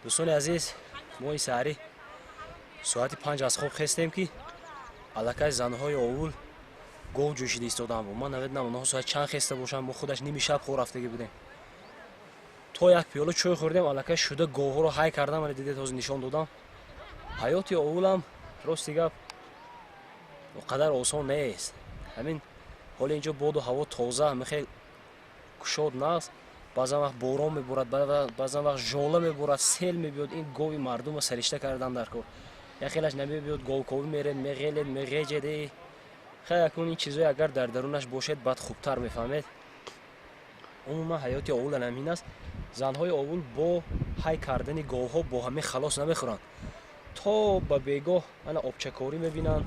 دوستان عزیز، ما این سحری ساعت 5 از خواب خستیم که الکای زنهای اول گاو جوشیده ایستادن بود. من نمیدونم اونها ساعت چند خسته باشن، ما خودش نیمی شب خور رفتگی بودیم. تا یک پیاله چای خوردیم الکای شده گاوها رو های کردم، من دیگه تازه نشان دادم. حیات اولم راستی گپ اونقدر آسان نیست. همین حالا اینجا باد و هوا تازه میخواد کشاد نیست. بعضا وقت باران میبارد، بعضا وقت ژاله میبارد، سیل میبیاد. این گاوی مردم رو سرشته کردن در کار. یا خیلیش نمیبیاد، گاوکاوی میره میغیلید میغیجید. خیلی اکنون این چیزای اگر در درونش باشد بعد خوبتر میفهمید. عموما حیات اول همین است. زنهای اول با های کردن گاوها با همه خلاص نمیخورند. تا به بیگاه انا آبچکاری میبینن،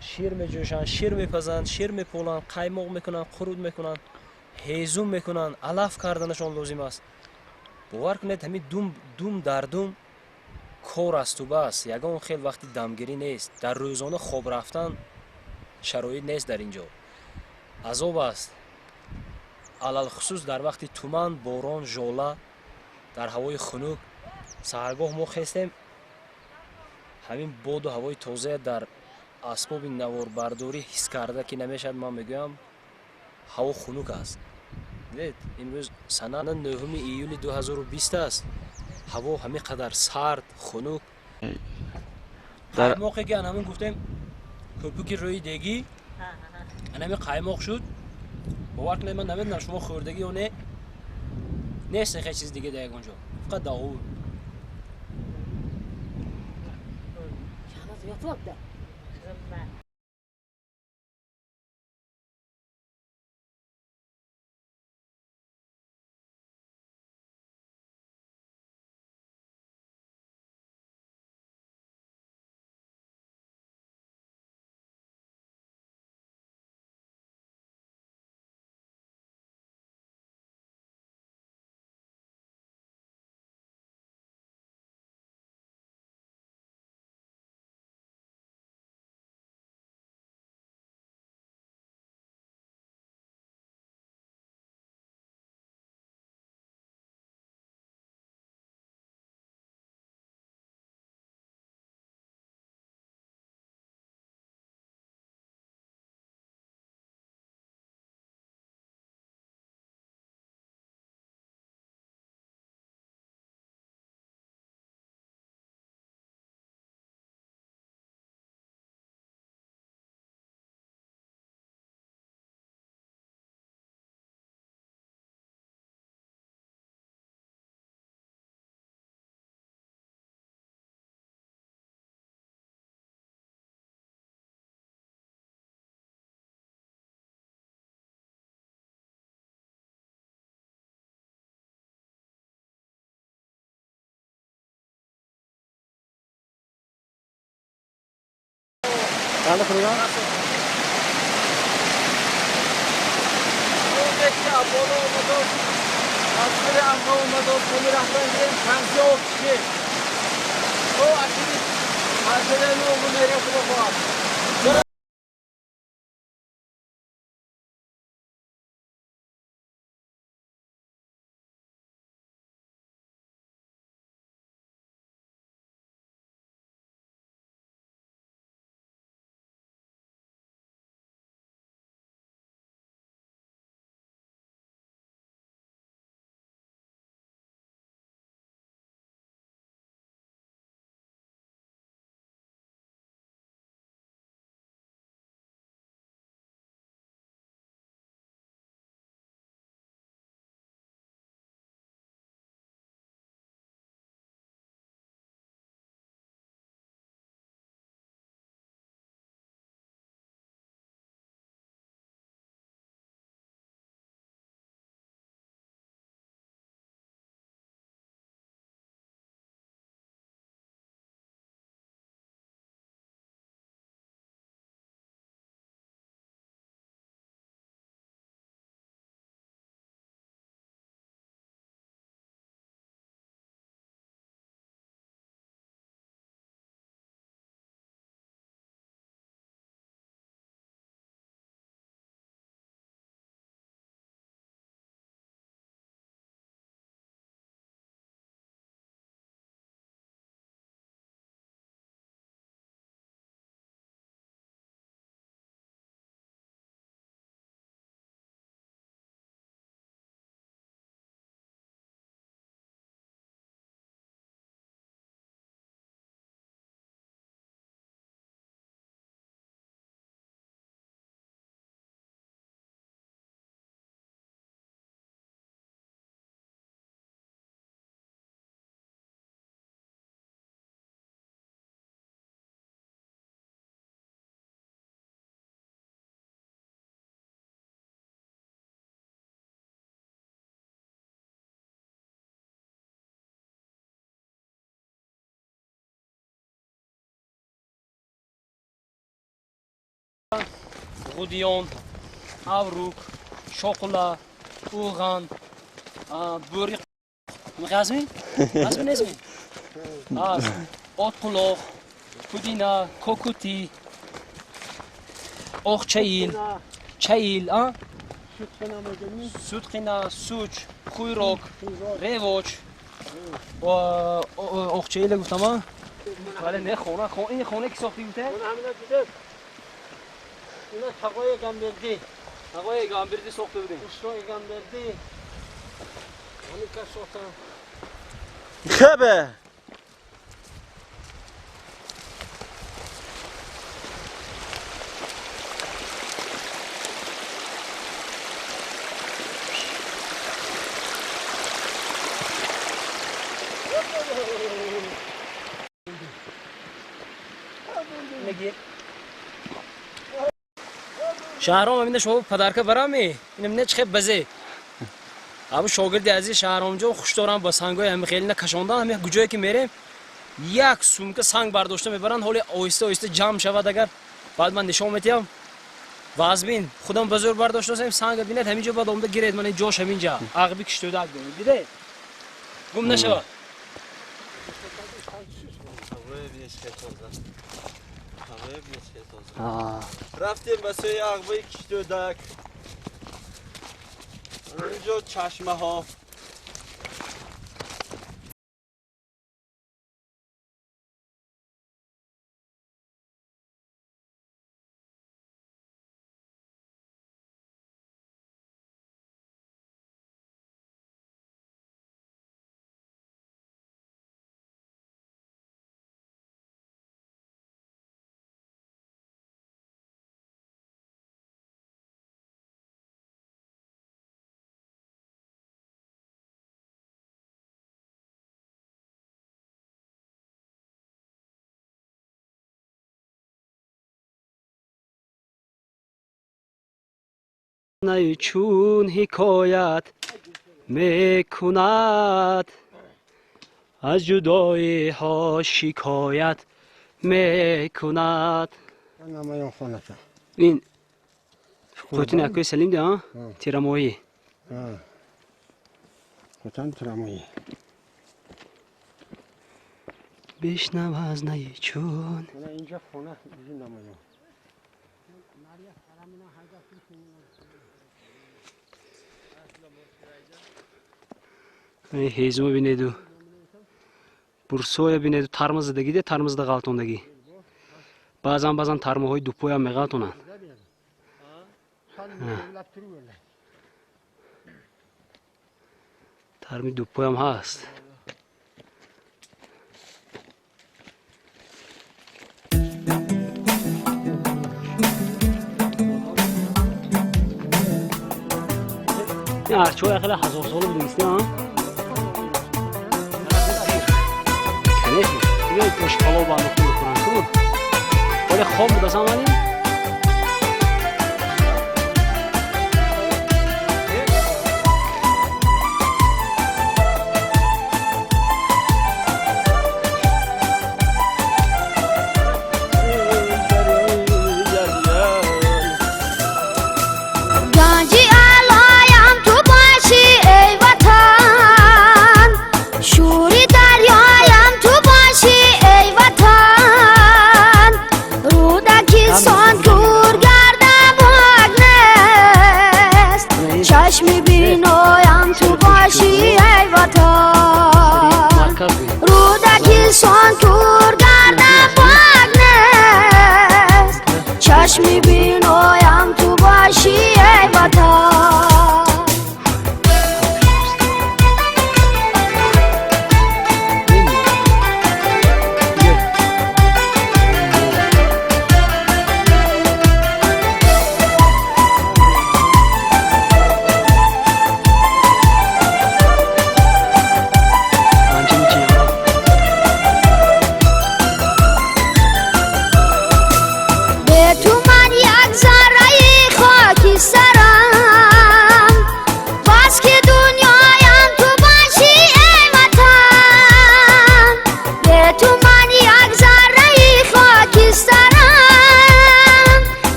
شیر میجوشن، شیر میپزن، شیر میپولن، قایماق میکنن، قرود میکنن، هیزم میکنن. علف کردنشان لازم است. باور کنید همین دوم در دوم کار است و بس. یگان خیلی وقتی دمگیری نیست. در روزانه خواب رفتن شرایط نیست در اینجا. عذاب است. علل خصوص در وقت تومان، باران، ژاله، در هوای خنک. سحرگاه ما خستیم. همین باد و هوای تازه در اسباب نواربرداری حس کرده که نمیشد. من میگویم هوا خنک است. دید امروز سنه 9 ایول 2020 است. هوا همین قدر سرد، خنک. قایماقی که همون گفتیم کپوکی روی دیگی همین قایماق شد. باور کنید من نمیدونم شما خوردگی یا نه، نیست خیلی چیز دیگه دیگه اونجا، فقط داغو. بله خدا. بالا اومد از سر امها اومد و کنی رفتن گریم 50 کشی تو اکیدی منزل نوگو میره خدا غودیان، avruq, şokola, uğan, börek. Gazmi? Gazmi nezmi? Ot quluq, pudina, kokuti, oq çayil, çayil, sutqina, suç, quyruq, revoch. oq çayil گفتم ها. ولی نه خونه این خونه کی ساخته بوده؟ اون همین دیده. اینا تقای گامبردی. آقای گامبردی ساخته بوده. اشتای گامبردی. اونی که ساخته. خبه شهرام همینه شما پدرکه برامی اینم نه چه بزه ابو شاگردی عزیز شهرام جو خوش دارم با سنگای همه خیلی نه کشوندن همه گوجایی که میریم یک سومکه سنگ برداشته میبرن حالی آهسته آهسته جمع شود اگر بعد من نشون میدم وازبین خودم بزرگ برداشته سنگ ببینید همینجا بعد اومده گیرید من جوش همینجا عقبی کشته داد دیده گم نشو رفتیم به سوی عقبه کشتودک اونجا چشمه ها نه چون حکایت میکند از جدایی ها شکایت میکند نمایان خونه تا. این خودتون اکوی سلیم ده ها تیرمایی خودتان ترامایی. بشنو از نه چون من اینجا خونه اینجا نمایان. هیزمو بینیدو برسویا بینیدو ترمز دگیده ترمز دا غلطوندگی بازن ترمه های دوپویا میغلطونن ترمی دوپویا هم هست این ارچوی خیلی هزار ساله بود نیستی ها کنیشی دیگه پشت پلاو با نخون بکنن تو ولی خواب بود از همانی Son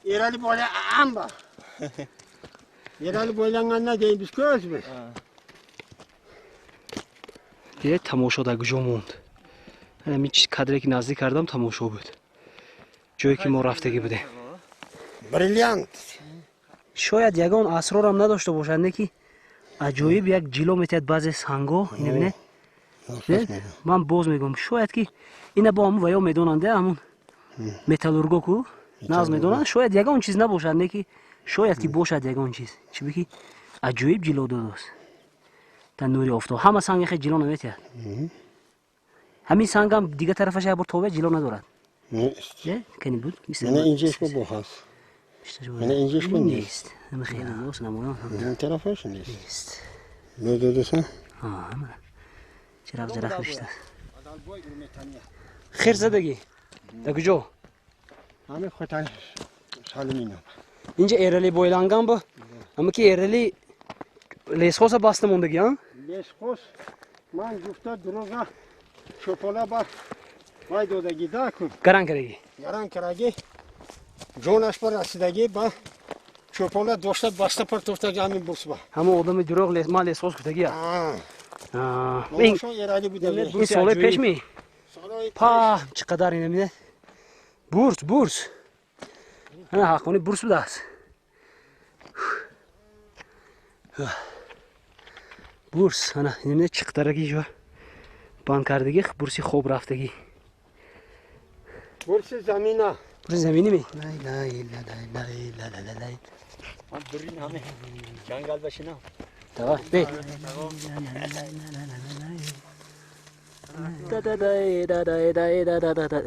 Yereli böyle amba. Yereli boylanganlar deyimiz göz mü? یه تماشا کجا موند. همین چیز کادری که نزدیک کردم تماشا بود. جایی که ما رفتگی بودیم. Brilyant. شاید یگان اسرار هم نداشته باشند که عجایب یک جلو میتید بعضی سنگا اینو ببینید. من باز میگم شاید که اینا با هم ویا میدوننده همون متالورگا کو ناز میدونن شاید یگان چیز نباشند که شاید که باشد یگان چیز چی بگی عجایب جلو داداست. تنوری آفتاب همه سنگ خیلی جلو نمیتید. همین سنگ هم دیگه طرفش یه بار توبه جلو ندارد. نه کنی بود من اینجاش با هست. من اینجاش با نیست. همه خیلی دوست نمونم. این طرفش نیست. نه داداشم. همه. چرا زرخ میشته. خیر زدگی. در کجا؟ همه خطر سالمینم. اینجا ایرلی بویلانگان با. اما که ایرلی لیسخوس بسته موندگی ها؟ لیسخوس من گفته دروغه شپولا با وای دادگی دا کن. گران کرگی. گران کرگی. جونش پر رسیدگی با شپولا دوسته بسته پر توفتگی همین بوس با. همه آدم دروغ ما لیسخوس کتگی ها. این ایرلی بوده. این ساله پیش می. پا چقدر اینه میده. بورس. نه حقونی بورس بوده است. بورس نه اینه چقدرگی جو بان کردگی بورسی خوب رفتگی. بورس زمینه. بورس زمینی می. من برین همه جنگل بشینم. تمام بی.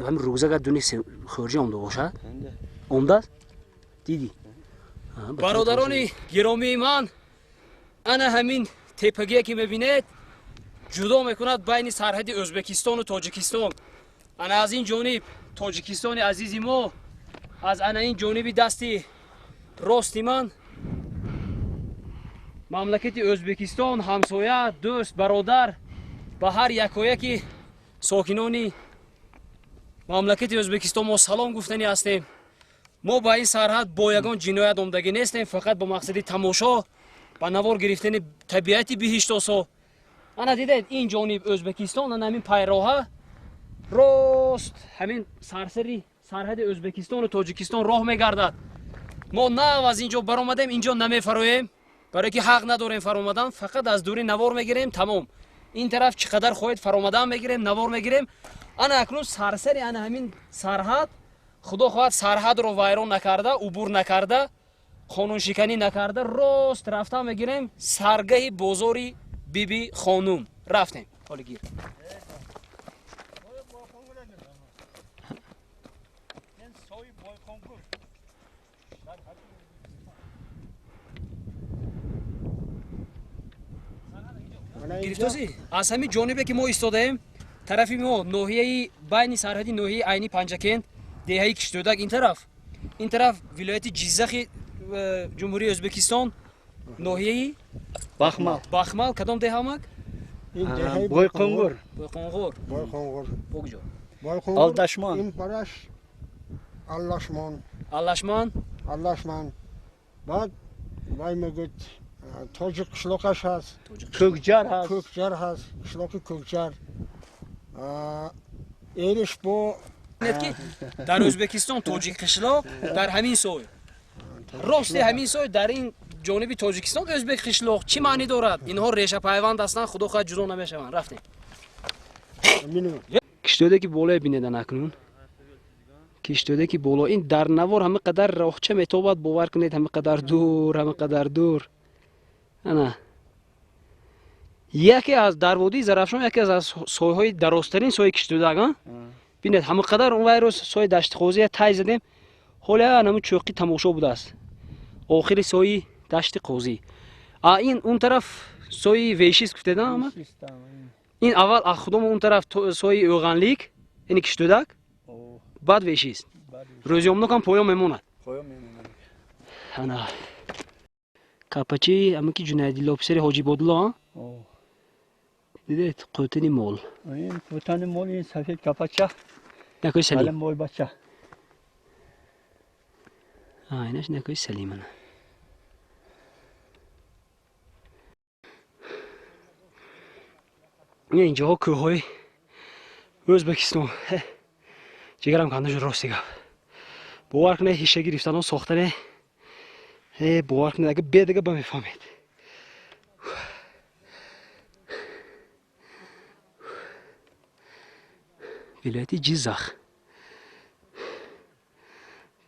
هم روزه که دونی خورجی آمده باشد؟ آمده است؟ دیدی؟ برادرانی گرامی من انا همین تپگی که میبینید جدا میکند بین سرحد ازبکستان و تاجیکستان. انا از این جانب تاجیکستان عزیزی ما از انا این جانبی دستی راستی من مملکت ازبکستان همسایه دوست برادر به هر یکایکی ساکنانی مملکت ازبکستان ما سلام گفتنی هستیم. ما با این سرحد با یگان جنایت آمدگی نیستیم فقط با مقصد تماشا و نوار گرفتن طبیعت بهشت آسا. انا دیدید این جانب ازبکستان انا همین پیراه راست همین سرسری سرحد ازبکستان و تاجیکستان راه میگردد. ما نه از اینجا برآمدیم اینجا نمیفرویم برای که حق نداریم فرآمدن فقط از دوری نوار میگیریم تمام. این طرف چقدر خواهید فرآمدن میگیریم نوار میگیریم. انا اکنون سرسری انا همین سرحد خدا خواهد سرحد رو ویران نکرده عبور نکرده قانون شکنی نکرده راست رفته میگیریم سرگاه بازاری بیبی خانوم رفتیم. حالا گیر گرفتوسی از همین جانبه که ما ایستادیم طرفی ما ناحیه بین سرحدی ناحیه عینی پنجکند دهه کشتودک این طرف ولایت جیزخ جمهوری ازبکستان ناحیه باخمال کدام دهه مک این دهه بویقونgur بوگجا Aldaşman. این براش Allaşman بعد وای میگه تاجیک قشلاقش هست Kökcar has. کوکجر هست قشلاق کوکجر ایرش با در ازبکستان تاجیک قشلاق در همین سوی راست همین سوی در این جانب تاجیکستان ازبک قشلاق چی معنی دارد اینها ریشه پیوند هستند خدا خواهد جدا نمیشوند رفتیم کشتوده که بالا ببینید اکنون کشتوده که بالا این در نوار همه قدر راهچه میتابد باور کنید همه قدر دور انا یکی از در وادی زرافشان یکی از سایه های درازترین سایه کشتودگان ببینید همه قدر اون ویروس سایه دشت خوزی تای زدیم حالا همون چوقی تماشا بوده است آخری سایه دشت قوزی این اون طرف سایه ویشیست گفته دارم این اول خودم اون طرف سایه اوغانلیک این کشتودگ بعد ویشیست روزیامنو کم پویا میموند انا کاپچی اما که جنیدی لوپسری حاجی بودلا دیدید قوتنی مول این قوتنی مول این سفید کپاچه نکوی سلیم مول بچه اینش نکوی سلیمانه. اینجا کوههای өзбекистон. جگرم کندش راستی گفت. باور کنه هیچ گرفتن و ساختنه. باور کنه اگه بدگه با میفهمید. ولایت جیزخ.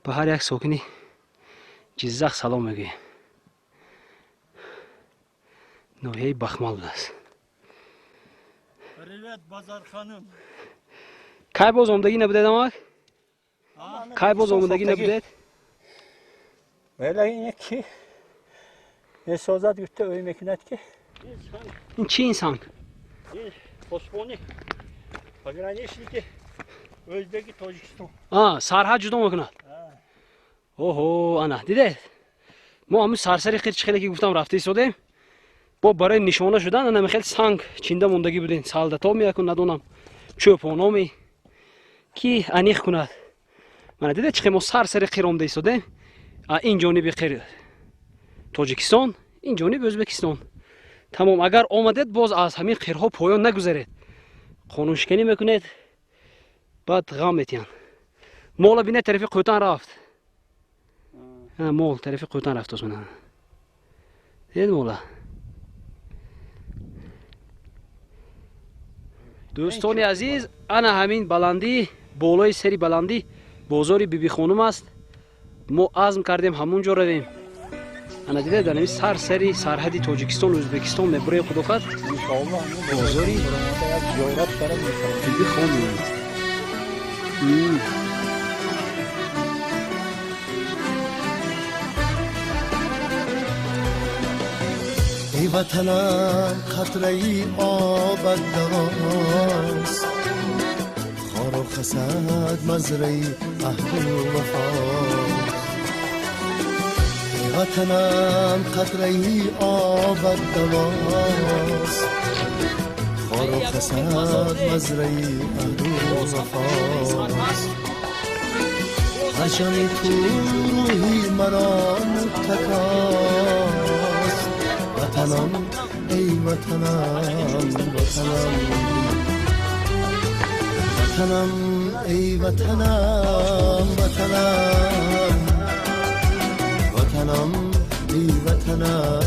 به هر یک ساکنی جیزخ سلام میگه. نوحه بخمال است. Привет, Bazar Hanım. کی باز اومدگی نبوده داماد؟ کی باز اومدگی نبوده؟ Böyle yine ki ne sözat gitti öyle mekinet ki. این چی انسان؟ Osmanlı. Pagranişli ki. Özbeki Tojikistan. سرحد جدا میکنه. اوه انا دیده؟ ما همون سرسری خیلی خیلی که گفتم رفته ایستادیم. با برای نشانه شدن انا خیلی سنگ چینده موندگی بودین. سالدتا میکن ندونم چوپانامی کی انیخ کند. من دیده چه ما سرسری خیرونده ایستادیم. این جانب خیر تاجیکستان، این جانب ازبکستان. تمام اگر آمدید باز از همین خیرها پایان نگذارید. قانونشکنی میکنید. بعد غم میتین. مولا بینه طرف قوتان رفت. مول طرف قوتان رفت اصلا. دید مولا. دوستانی عزیز، انا همین بلندی بالای سری بلندی بازاری بیبی خانم است. ما عزم کردیم همونجا رویم. انا دیده در این سری سرحدی تاجیکستان و ازبکستان میبره خداخواد. بازاری بیبی خانم. ای وطنم قطره‌ای آبت دواست خار و خسد مزرعی عهد و وفاست ای وطنم قطره‌ای آبت دواست خار و خسد مزرعی عهد و وفاست عجمی تو روحی مرا متکاست وطنم ای وطنم وطنم ای وطنم وطنم ای وطنم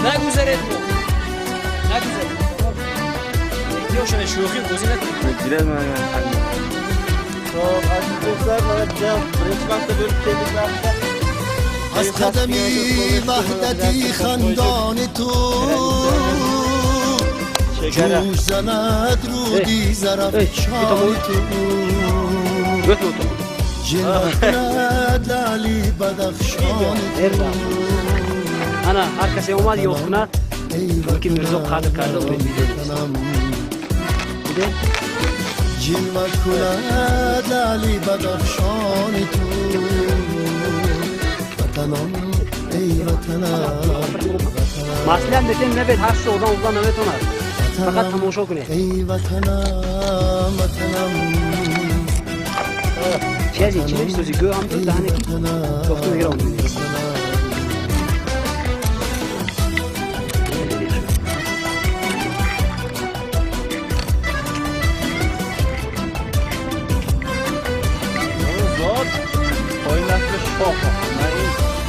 نگذارید مو نگذارید احتیاج شوخی گزینه Direkt mi? Çok aziz dostlar, evet Bresbak'ta böyle tebrikler. از قدمی وحدتی خندان تو جوش زند رودی زرفشان تو جلوه کند لالی بدخشان تو انا هر کسی اومد یاد کند که مرزا قدر کرده بود جلوه کند لالی بدخشان تو وطنم ای وطنم مثلا بتیم نبید هر شو اوضا نمیتوند فقط تماشا کنه ای وطنم چیزی سوزی گو هم تو دهنه کی گفتم ایران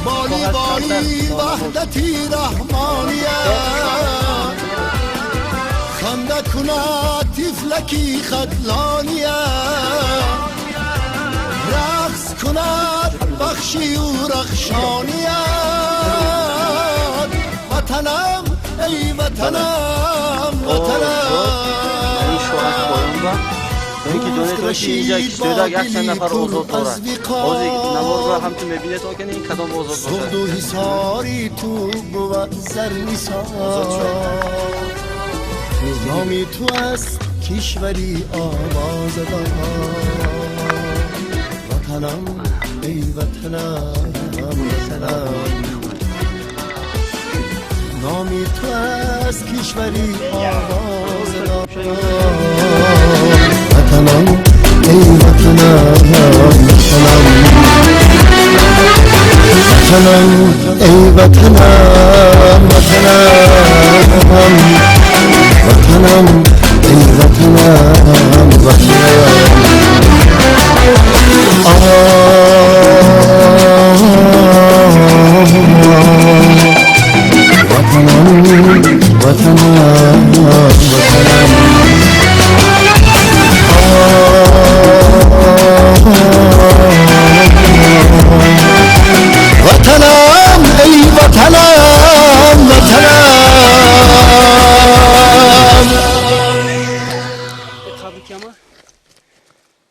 بانی وحدتی رحمانیت خنده کند تفلکی خدلانیت رقص کند بخشی و رخشانیت وطنم ای وطنم اینکه دونیتون که اینجا کشتیده یک چند نفر آزاد دارد بازی نمارگاه هم تو میبینه تا که این کدام آزاد باشه زود و حساری تو بود زرنسان نامی تو است کشوری آوازدار وطنم ای وطنم نامی تو است کشوری آوازدار وطنم ای وطنم ای وطنم وطنم ای وطنم وطنم ای وطنم تبریک ama.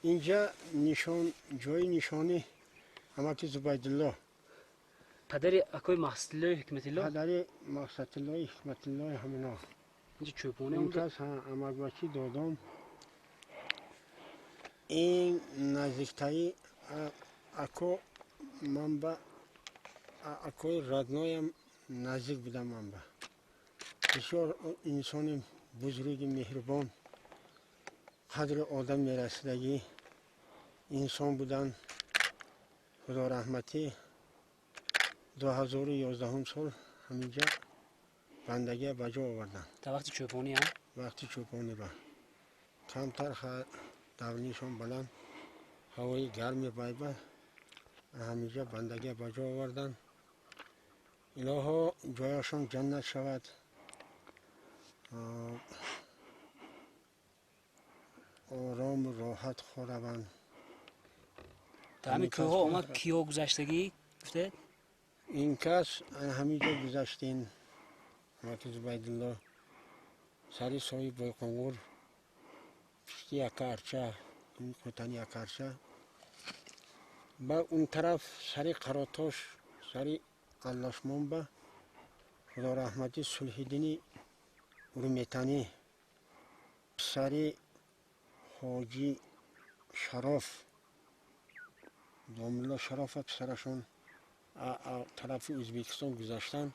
اینجا جای نشانی حماتی زبیدالله پدر اکوی محصله حکمت الله پدر مقصد الله حکمت الله همینا اینجا چوپونه این اونده. کس امرباچی دادم این نزدیکتری اکو منبع اکوی ردنایم نزدیک بودم منبع بسیار انسان بزرگ مهربان قدر آدم میرسیدگی انسان بودن خدا رحمتی 2011 سال همینجا بندگی بجا آوردن تا وقتی چوپونی هم وقتی چوپانی با کمتر دورنیشان بلند هوای گرم بایبه همینجا بندگی بجا آوردن الها جایشان جنت شود آرام و راحت خوروند تا همین کوه ها اومد کیا گذشتگی گفته این کس همینجا گذشتین حماتی زبیدالله سری سایی بایقانگور پشتی یک ارچه این قطنی یک ارچه با اون طرف سری قراتاش سری اللاشمان با خدا رحمتی صلح‌الدین رومیتانی سری حاجی شراف داملا شراف پسرشون طرف ازبکستان گذاشتن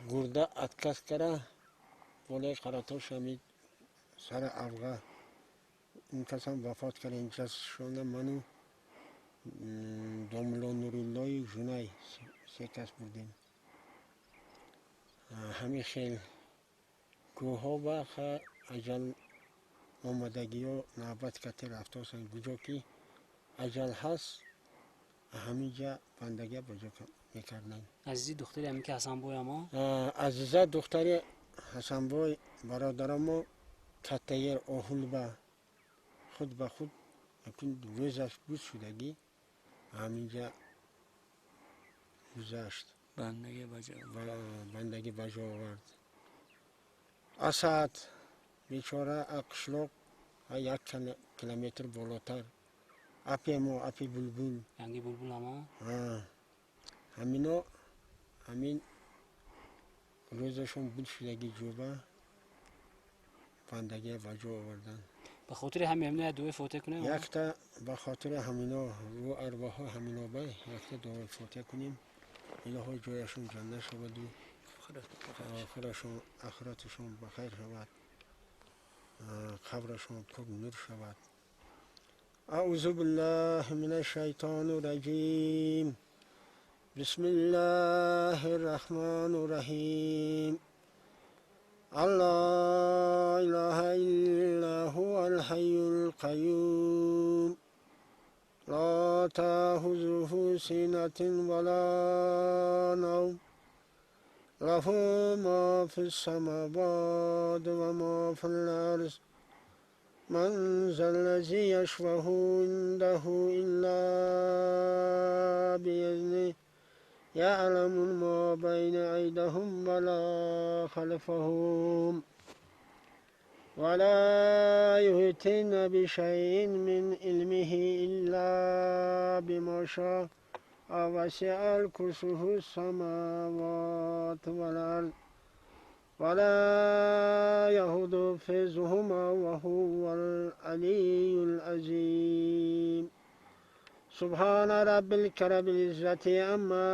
گرده اتکس کرده بالای قراتاش همید سر افغا این کس هم وفات کرده اینجا شونه منو داملا نورالله جونای سه کس بودیم همین خیلی کوه ها و اجل آمدگی ها نوبت کتی رفته هستن کجا که اجل هست همینجا بندگی بجا میکردن عزیزی دختری همین که حسن بوی اما عزیزه دختری حسن بای برادر ما کتیر آهول به خود یکن روزش بود شدگی همینجا گذشت بندگی بجا آورد اسد بیچاره اقشلق یک کیلومتر بالاتر اپی ما اپی بلبل ینگی بلبل اما همین روزشون بود شدگی جوبه بندگی بجا آوردن به خاطر همین همینه دوی فوته کنه یک تا به خاطر همینا رو ارواح همینا با یک تا دعای فاتحه کنیم الهی جایشون جنت شود و آخرتشون بخیر شود قبرشون پر نور شود اعوذ بالله من الشیطان الرجیم بسم الله الرحمن الرحیم الله اله الا هو الحي القيوم لا تأخذه سنة ولا نوم له ما في السماوات وما في الأرض من ذا الذي يشفع عنده إلا بإذنه يعلم ما بين أيديهم ولا خلفهم ولا يحيطون بشيء من علمه إلا بما شاء وسع كرسيه السماوات والأرض ولا يهود حفظهما وهو العلي العظيم سبحان ربك رب العزة عما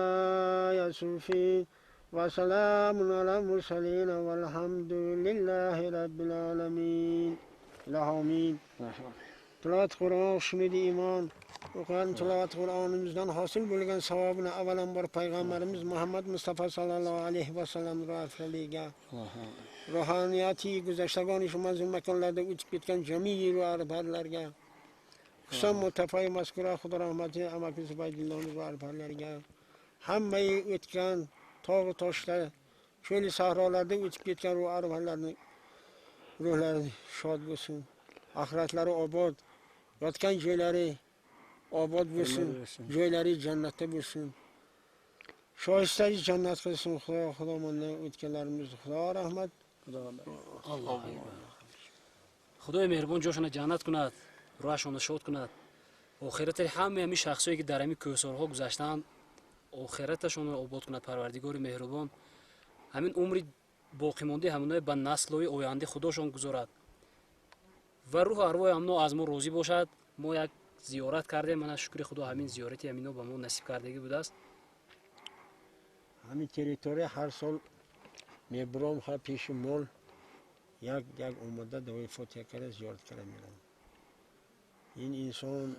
يصفون وسلام على المرسلين والحمد لله رب العالمين. آمين. Tilovat Qur'on şunidi iman. O'qigan tilovat Qur'onimizdan hosil bo'lgan savobini avvalambor payg'ambarimiz Muhammad Mustafa sallallohu alayhi vasallam ro'yxatiga ruhaniyati guzashtagan shu mazlum makonlarda o'tib ketgan jamiy ro'yxatlarga Husan Mutafay Maskura Xudo rahmati Amaki Zubaydillohning ro'yxatlariga hamma o'tgan tog' toshlar cho'l sahrolarda o'tib ketgan ro'yxatlarning ruhlari shod bo'lsin. Axiratlari obod, yotgan joylari obod bo'lsin, joylari jannatda bo'lsin. Shohistari jannat qilsin. Xudo mendan o'tganlarimizni Xudo rahmat. خدای مهربان جاشون جنت کند، روحشون شاد کند. آخرت همه همین شخصایی که در همین کوهسارها گذشتن، آخرتشون رو آباد کند پروردگار مهربان. همین عمری باقی مانده همونای به نسل‌های آینده خداشون گذارد. و روح ارواح همنا از ما راضی باشد. ما یک زیارت کردیم، من شکر خدا همین زیارتی همینا به ما نصیب کردگی بوده است. همین تریتوری هر سال میبرم ها پیش مول یک اومده دوی فوتیا کرده زیارت کرده میرم. این انسان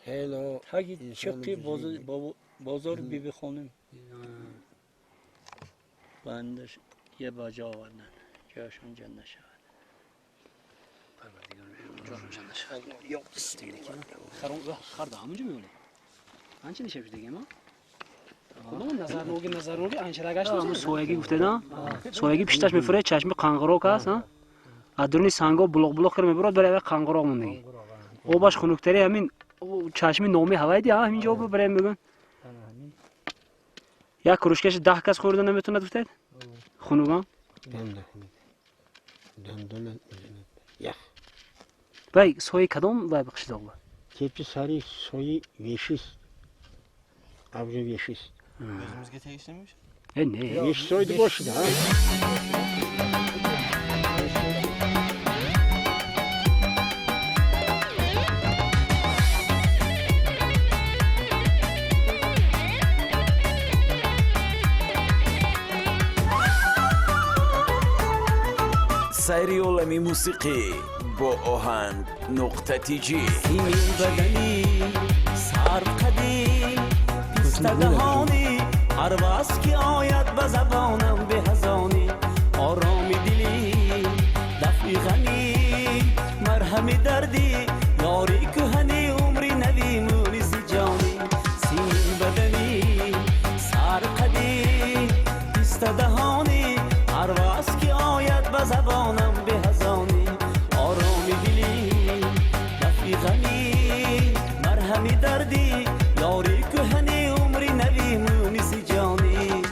هلا هاگی چپی بازار بیبی خانم بندش یه باجا آوردن جاشون جنت شود. جاشون جنت شود. یا استیلی که خرد همونجا میمونه. آنچه نشه دیگه ما. خودمون نظر نوگی انشراگاش تو سویگی گفتن سویگی پیشتاش میفره چشم قنقروق است ها ادرونی سانگو بلوق کرد میبرد برای قنقروق موندگی او باش خنوکتری همین چشم نومی هوایی دی همینجا برای میگن یا کروشکش 10 کس خوردن نمیتونه گفتید خنوگان دندون یا بای سوی کدوم وای بخشید آقا تیپی سری سوی ویشیس avcı yeşiz. Gözümüzge değiştirmiş. Ne? Yeşil soydu boşuna ha. سری عالمی موسیقی با آهنگ نقطه تیجی سیمین بدنی سر قدیم دهانی هر واس که آید به زبانم به هزانی آرام دلی دفعی غمی مرهم دردی یاری کهنی عمری نوی مونس جانی سیمین بدنی سر قدیم دهانی هر واس که آید به زبانم به هزانی آرام دلی دفعی غمی مرهم دردی یاری کهنی عمری نوی مونس جانی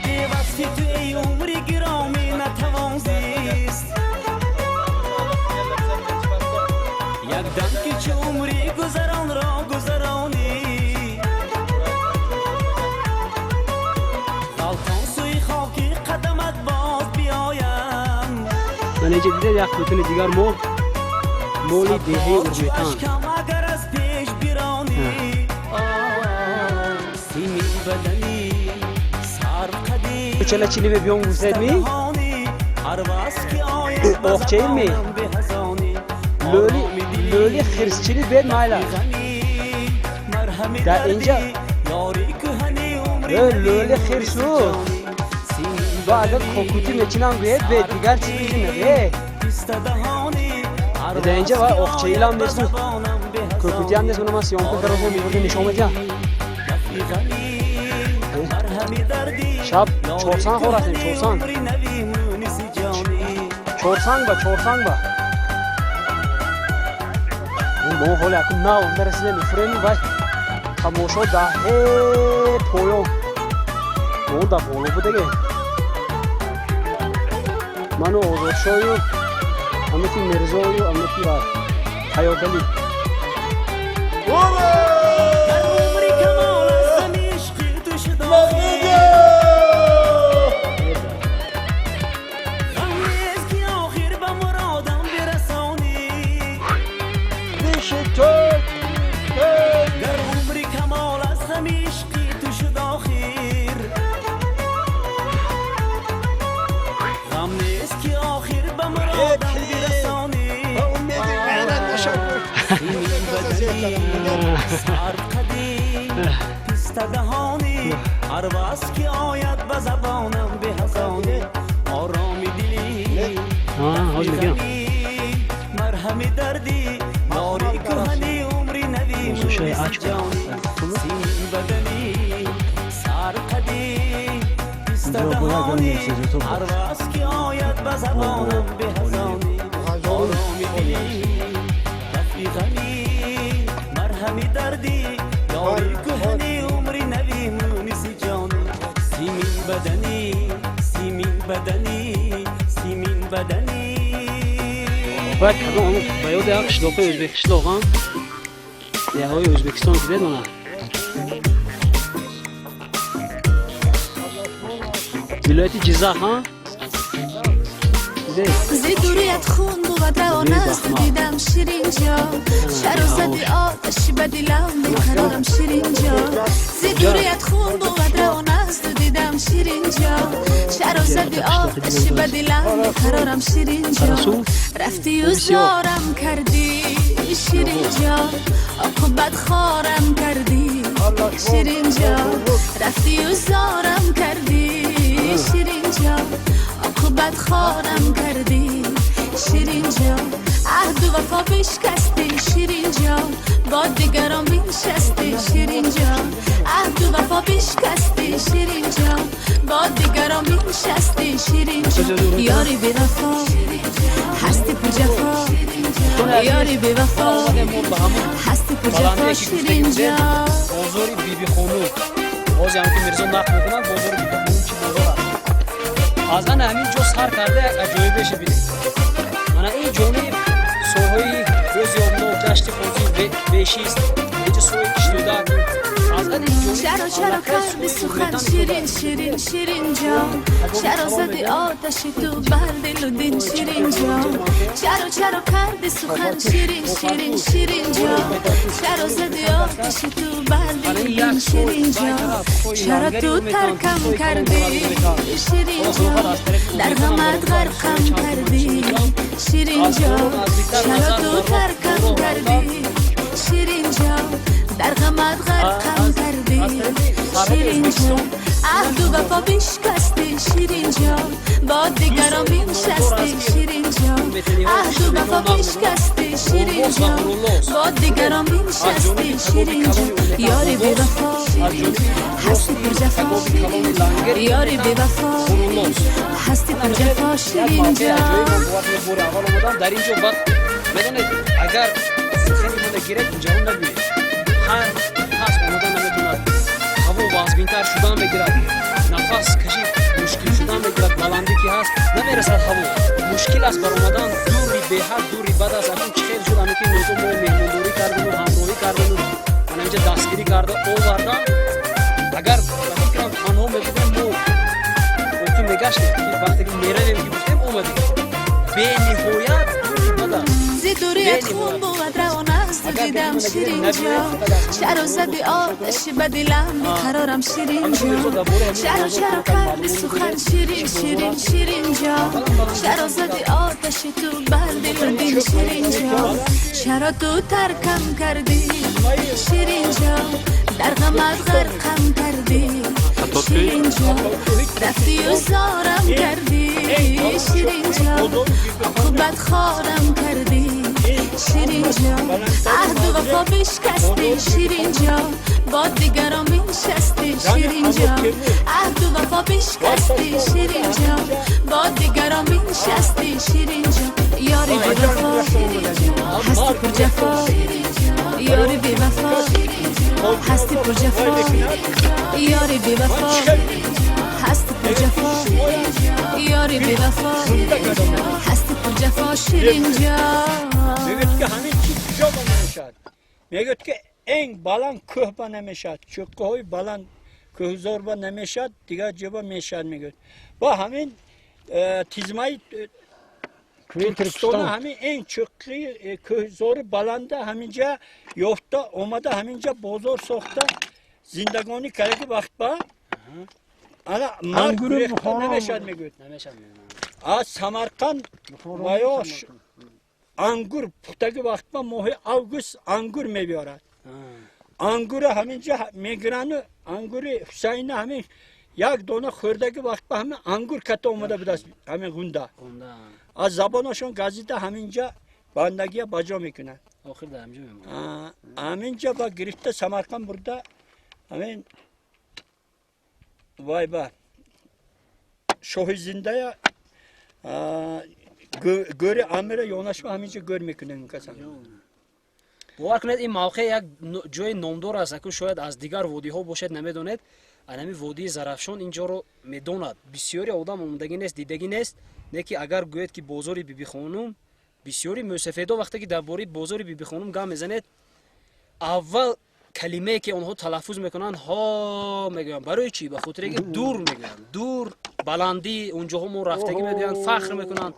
پیوستی تو ای عمری گرامی نتوان زیست یک دم که چه عمری گذران را گذرانی غلطان سوی خاکی قدمت باز بیایم من اینجا دیده یک بوتون دیگر مولی دیهی اورمیتان اگر از پیش بیرانی سیمی بدنی سر قدیم چلا چلی به بیان گوزد می آخچه می لولی خرسچلی بید مایلا در اینجا لولی خرسو با اگر کوکوتی میچینم بید بید دیگر چیزی نبید در اینجا با آخچه ایلام نیستم کوکوتی هم نیست منو من سیام کن کرو میبردی نشان بجا شب چورسان خور هستیم چورسان با اون با حال اکن نه اون برسیده میفرمی بای خموشو ده پویو اون ده پولو بودگه منو آزاد شایو امیتی مرزایو امیتی بای حیاتلی سرقدی پیست دهانی هر وز که آید به زبانم به هزانه آرامی دلی مرهمی دردی ناری کهنی عمری نوی موسی جانی سیمی بدنی سرقدی پیست دهانی هر وز که آید به زبانم به هزانه آرامی دلی رفیقمی مرهمی دردی ناری کهنی عمری نوی موسی جانی سیمین بدنی سیمین بدنی سیمین بدنی باید که اون باید یک قشلاق ازبک قشلاق هم یه های ازبکستان که بدونه ولایت جیزه ها زی دوریت خون بود روان است دیدم شیرین جا شر و زدی آتشی به دلم بیقرارم شیرین جا زی دوریت خون بود روان است دیدم شیرین جا شر و زدی آتشی به دلم بیقرارم شیرین جا رفتی و زارم کردی شیرین جا عقوبت خارم کردی شیرین جا رفتی و زارم کردی شیرین جا عقوبت خارم کردی شیرین جا عهد و وفا بشکستی شیرین جا با دیگران بنشستی شیرین جا عهد و وفا بشکستی شیرین جا با دیگران بنشستی شیرین جا یاری بی وفا هستی پر جفا یاری بی وفا هستی پر جفا شیرین جا بازاری بیبی خانوم باز هم که میرزا نقل میکنن بازاری بیبی خانوم چی بازار از من همین جو سر کرده اجایبش بیده من این جونی سوهای روز یابنو دشت خوزی بیشیست اینجا سوهای کشتودن از من این جونی چرا کردی سخن شیرین شیرین شیرین جان چرا زدی آتشی تو بر دل و دین شیرین جان چرا کردی سخن شیرین شیرین شیرین جان چرا زدی آتشی تو بر دل و دین شیرین جان چرا تو ترکم کردی شیرین جان در غمت غرقم کردی شیرین جان چرا تو ترکم کردی شیرین جان در غمت غرقم کردی شیرین جان عهد و وفا بشکستی شیرین جان با دیگران بنشستی شیرین جان عهد و وفا بشکستی شیرین جان با دیگران بنشستی شیرین جان یاری بی وفا هستی پر جفا یاری بی وفا هستی پر جفا شیرین جان در اینجا وقت میدونید اگر سخنی بوده گیرد اینجا اون نبوید هر هست اومدن نمیدوند هوا وازبینتر شدن بگیرد نفس کشید مشکل شدن بگیرد بلندی که هست نمیرسد هوا مشکل است بر اومدن دوری به حد دوری بعد از اکنون چه خیلی شد همی که موضوع ما مهمانداری کردن و همراهی کردن و من اینجا دستگیری کرده آوردم اگر فکرم تنها میبودم ما خودتون نگشتیم وقتی که میره نمیگیم اومدیم به نهایت دوری بعد زی دوریت خون بود روان است دیدم شیرین جان چرا زدی آتشی به دلم بیقرارم شیرین جان چرا کردی سخن شیرین شیرین شیرین جان چرا زدی آتشی تو بر دل و دین شیرین جان چرا تو ترکم کردی شیرین جان در غمت غرقم کردی شیرین جان رفتی و زارم کردی شیرین جان عقوبت خارم کردی شیرین جان عهد و وفا بشکستی شیرین جان با دیگران بنشستی شیرین جان عهد و وفا بشکستی شیرین جان با دیگران بنشستی شیرین جان یاری بی وفا هستی پر جفا یاری بی وفا هستی پر جفا یاری بی وفا هستی پر جفا یاری بی وفا هستی پر جفا شیرین جان میگوید که همین چیز جا نمیشد میگوید که این بلند کوه با نمیشد چقه های بلند کوهزار با نمیشد دیگه جبا میشد میگوید با همین تیزمای ترکستان همین این چقه کوهزار بلنده همینجا یافته اومده همینجا بازار ساخته زندگانی کرده وقت با انا مرد ریخته نمیشد میگوید از سمرقند و انگور پختگی وقت ما ماه اوگوست انگور میبیارد Anguru haminca migranı anguru Hüseyin'e hamin yak dona xördagi vaqtda hamin angur katta omada bidas hamin gunda. Onda. Az zabonoshon gazete haminca bandagiye baca mikune. Oxirda amca mı? Haminca bak girifte Samarkand burada hamin vay be. Şohizindeye göre amire yonaşma haminca görmeküne kasan. باور کنید این موقع یک جای نامدار است که شاید از دیگر وادی ها باشد نمیدونید انمی وادی زرافشان اینجا رو میدوند بسیاری آدم اومدگی نیست دیدگی نیست نه که اگر گوید که بازار بیبی خانم بسیاری موسفیدا وقتی که درباره بازار بیبی خانم گام میزنید اول کلمه که اونها تلفظ میکنن ها میگن برای چی به خاطر اینکه دور میگن دور بلندی اونجاها ما رفتگی میگن فخر میکنن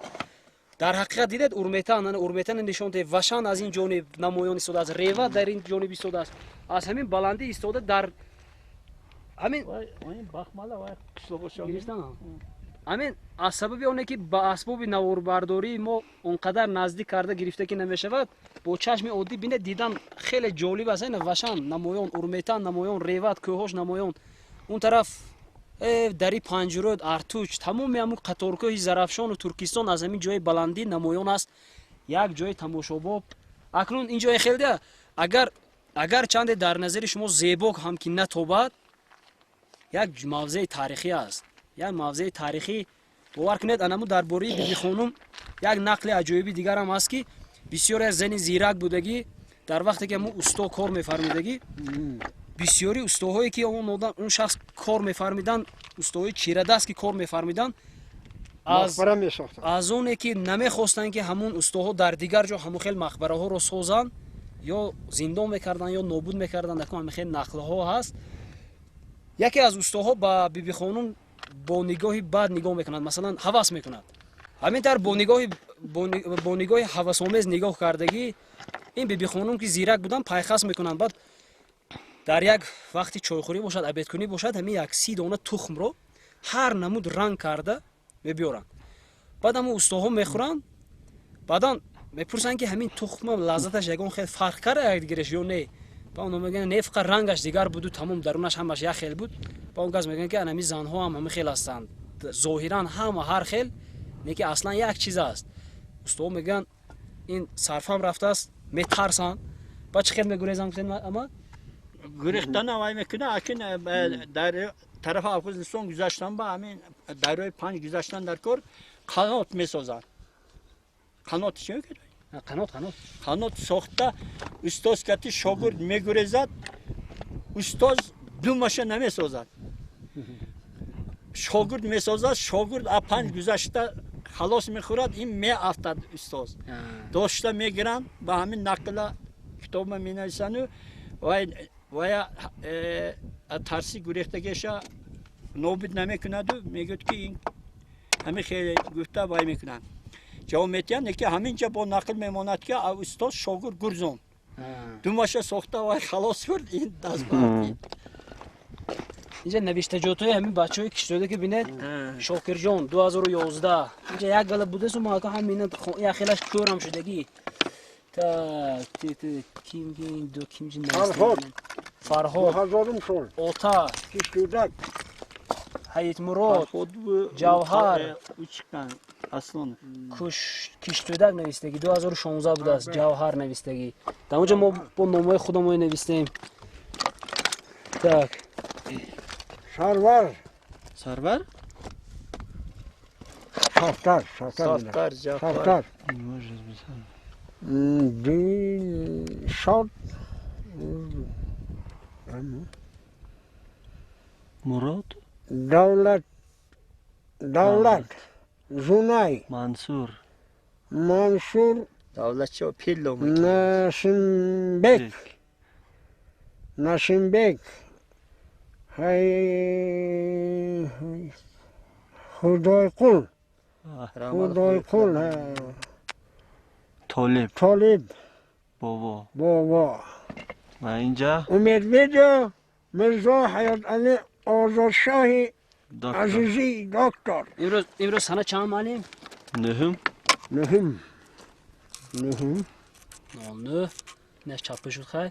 در حقیقت دیدید اورمیتن نشون ده وشان از این جانب نمایان ایستاده است ریوا در این جانب ایستاده است از همین بلندی ایستاده در همین این بخمالا وای قشلوشان همین از سبب اونه که با اسباب نواربرداری ما اونقدر نزدیک کرده گرفته که نمیشود با چشم عادی بینه دیدن خیلی جالب است این وشان نمایان اورمیتن نمایان ریوت کوهاش نمایان اون طرف دری پنجرود ارتوچ تمام همون قطارگاه زرافشان و ترکستان از همین جای بلندی نمایان است یک جای تماشاباب اکنون این جای خیلی ده اگر چند در نظر شما زیبا هم که نتوبد یک موضع تاریخی است یک موضع تاریخی باور کنید انمو درباره بیبی خانم یک نقل عجایبی دیگر هم است که بسیاری از زن زیرک بودگی در وقتی که مو استا کار می‌فرمودگی بسیاری استاهایی که اون شخص کار می‌فرمیدن استاهای چیره دست که کار می‌فرمیدن از اونه که نمی‌خواستن که همون استاها در دیگر جا همون خیلی مقبره ها رو سازن یا زندان می‌کردن یا نابود می‌کردن دکم همین خیلی نقل ها هست یکی از استاها با بیبی خانم با نگاهی بد نگاه می‌کند مثلا هوس می‌کند همین طور با نگاهی هوس‌آمیز نگاه کردگی این بیبی خانم که زیرک بودن پایخس می‌کنند بعد در یک وقتی چایخوری باشد عبادکنی باشد همین یک 30 دانه تخم رو هر نمود رنگ کرده میبیارن بعد همون استاها میخورن بعدا میپرسن که همین تخم لذتش یگان خیلی فرق کرده یکدیگرش یا نه با اون میگن نه فقط رنگش دیگر بود و تمام درونش همش یک خیل بود با اون گاز میگن که همین زنها هم همه خیل هستند ظاهرا هم هر خیل نه که اصلا یک چیز است استاها میگن این صرفم رفته است میترسن بعد چه خیل میگریزن گفتن اما گریختن وای میکنه اکن در طرف افغانستان گذاشتن با همین دریای 5 گذاشتن در کار قنات میسازن قنات چیه که قنات ساخته استاد کتی شاگرد میگریزد استاد دو ماشه نمیسازد شاگرد میسازد شاگرد از 5 گذاشته خلاص میخورد این میافتد استاد داشته میگیرن با همین نقل کتاب مینویسن و ترسی گریختگیشا نوبت نمیکند و میگوید که این همه خیلی گفته وای میکنن جواب میتین که همینجا با نقل میماند که استاد شاگرد گرزون دو ماشه ساخته و خلاص کرد این دست برد اینجا نوشتجاتای همین بچه‌های کشتاده که بینید شاکر جان 2011 اینجا یک گله بوده سو ما که همین یا خیلیش کورم شدگی تا کیم دو کیم جن فرهاد اوتا کشتودک حیات مراد جوهر اصلا کشتودک نوشتگی 2016 بوده است جوهر نوشتگی در اونجا ما با نامه خودمون نوشتیم tak سرور سرور سافتر جعفر دلشاد مراد دولت زونای منصور دولت چه پیلو نسیمبک خدای قل طالب بابا و اینجا امیدویده مرزا حیات علی آزادشاه عزیزی دکتر امروز سنه چند مالیم؟ نهم نه نه چاپه شد خواهی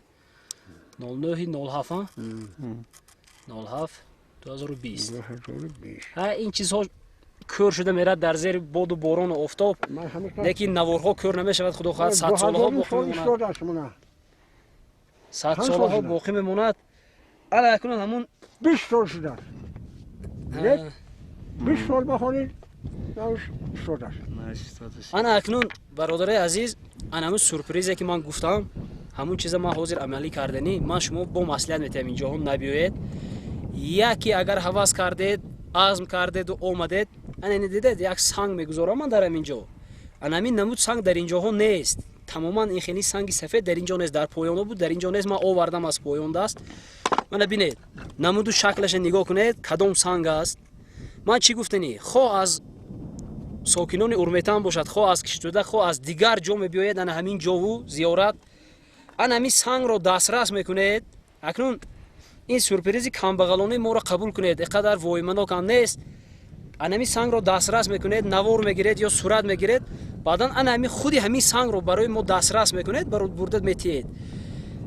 0907 07 2020. 2020. ها این چیزها کور شده میرد در زیر باد و باران و آفتاب، من همیشه لیکن نوارها کور نمیشود. خدا خواهد 100 سالها باقی میماند. 100 سالها باقی میماند. الان اکنون همون 20 سال شده است. 20 سال بخونید نوش شده است. انا اکنون برادر عزیز، انا همون سورپرایزی که من گفتم، همون چیزا من حاضر عملی کردنی. من شما با مصلحت میتونم اینجا هم نبیاید. یکی اگر حواس کردید، عزم کردید و اومدید، انا دیدید یک سنگ میگذارم من دارم اینجا. انا همین نمود سنگ در اینجا ها نیست. تماما این خیلی سنگ سفید در اینجا نیست، در پایان بود، در اینجا نیست. من آوردم از پایان دست. من ببینید نمود و شکلش نگاه کنید کدام سنگ است. من چی گفتنی؟ خواه از ساکنان اورمیتان باشد، خواه از کشتوده، خواه از دیگر جا میبیاید انا همین جاو زیارت، انا همین سنگ رو دسترس میکنید. اکنون این سورپرایز کمبغلانه ما رو قبول کنید، اینقدر وایمناک هم نیست. انا همین سنگ رو دسترس میکنید، نوار میگیرید یا صورت میگیرید، بعدا انا همین خودی همین سنگ رو برای ما دسترس میکنید، برای بردت میتید.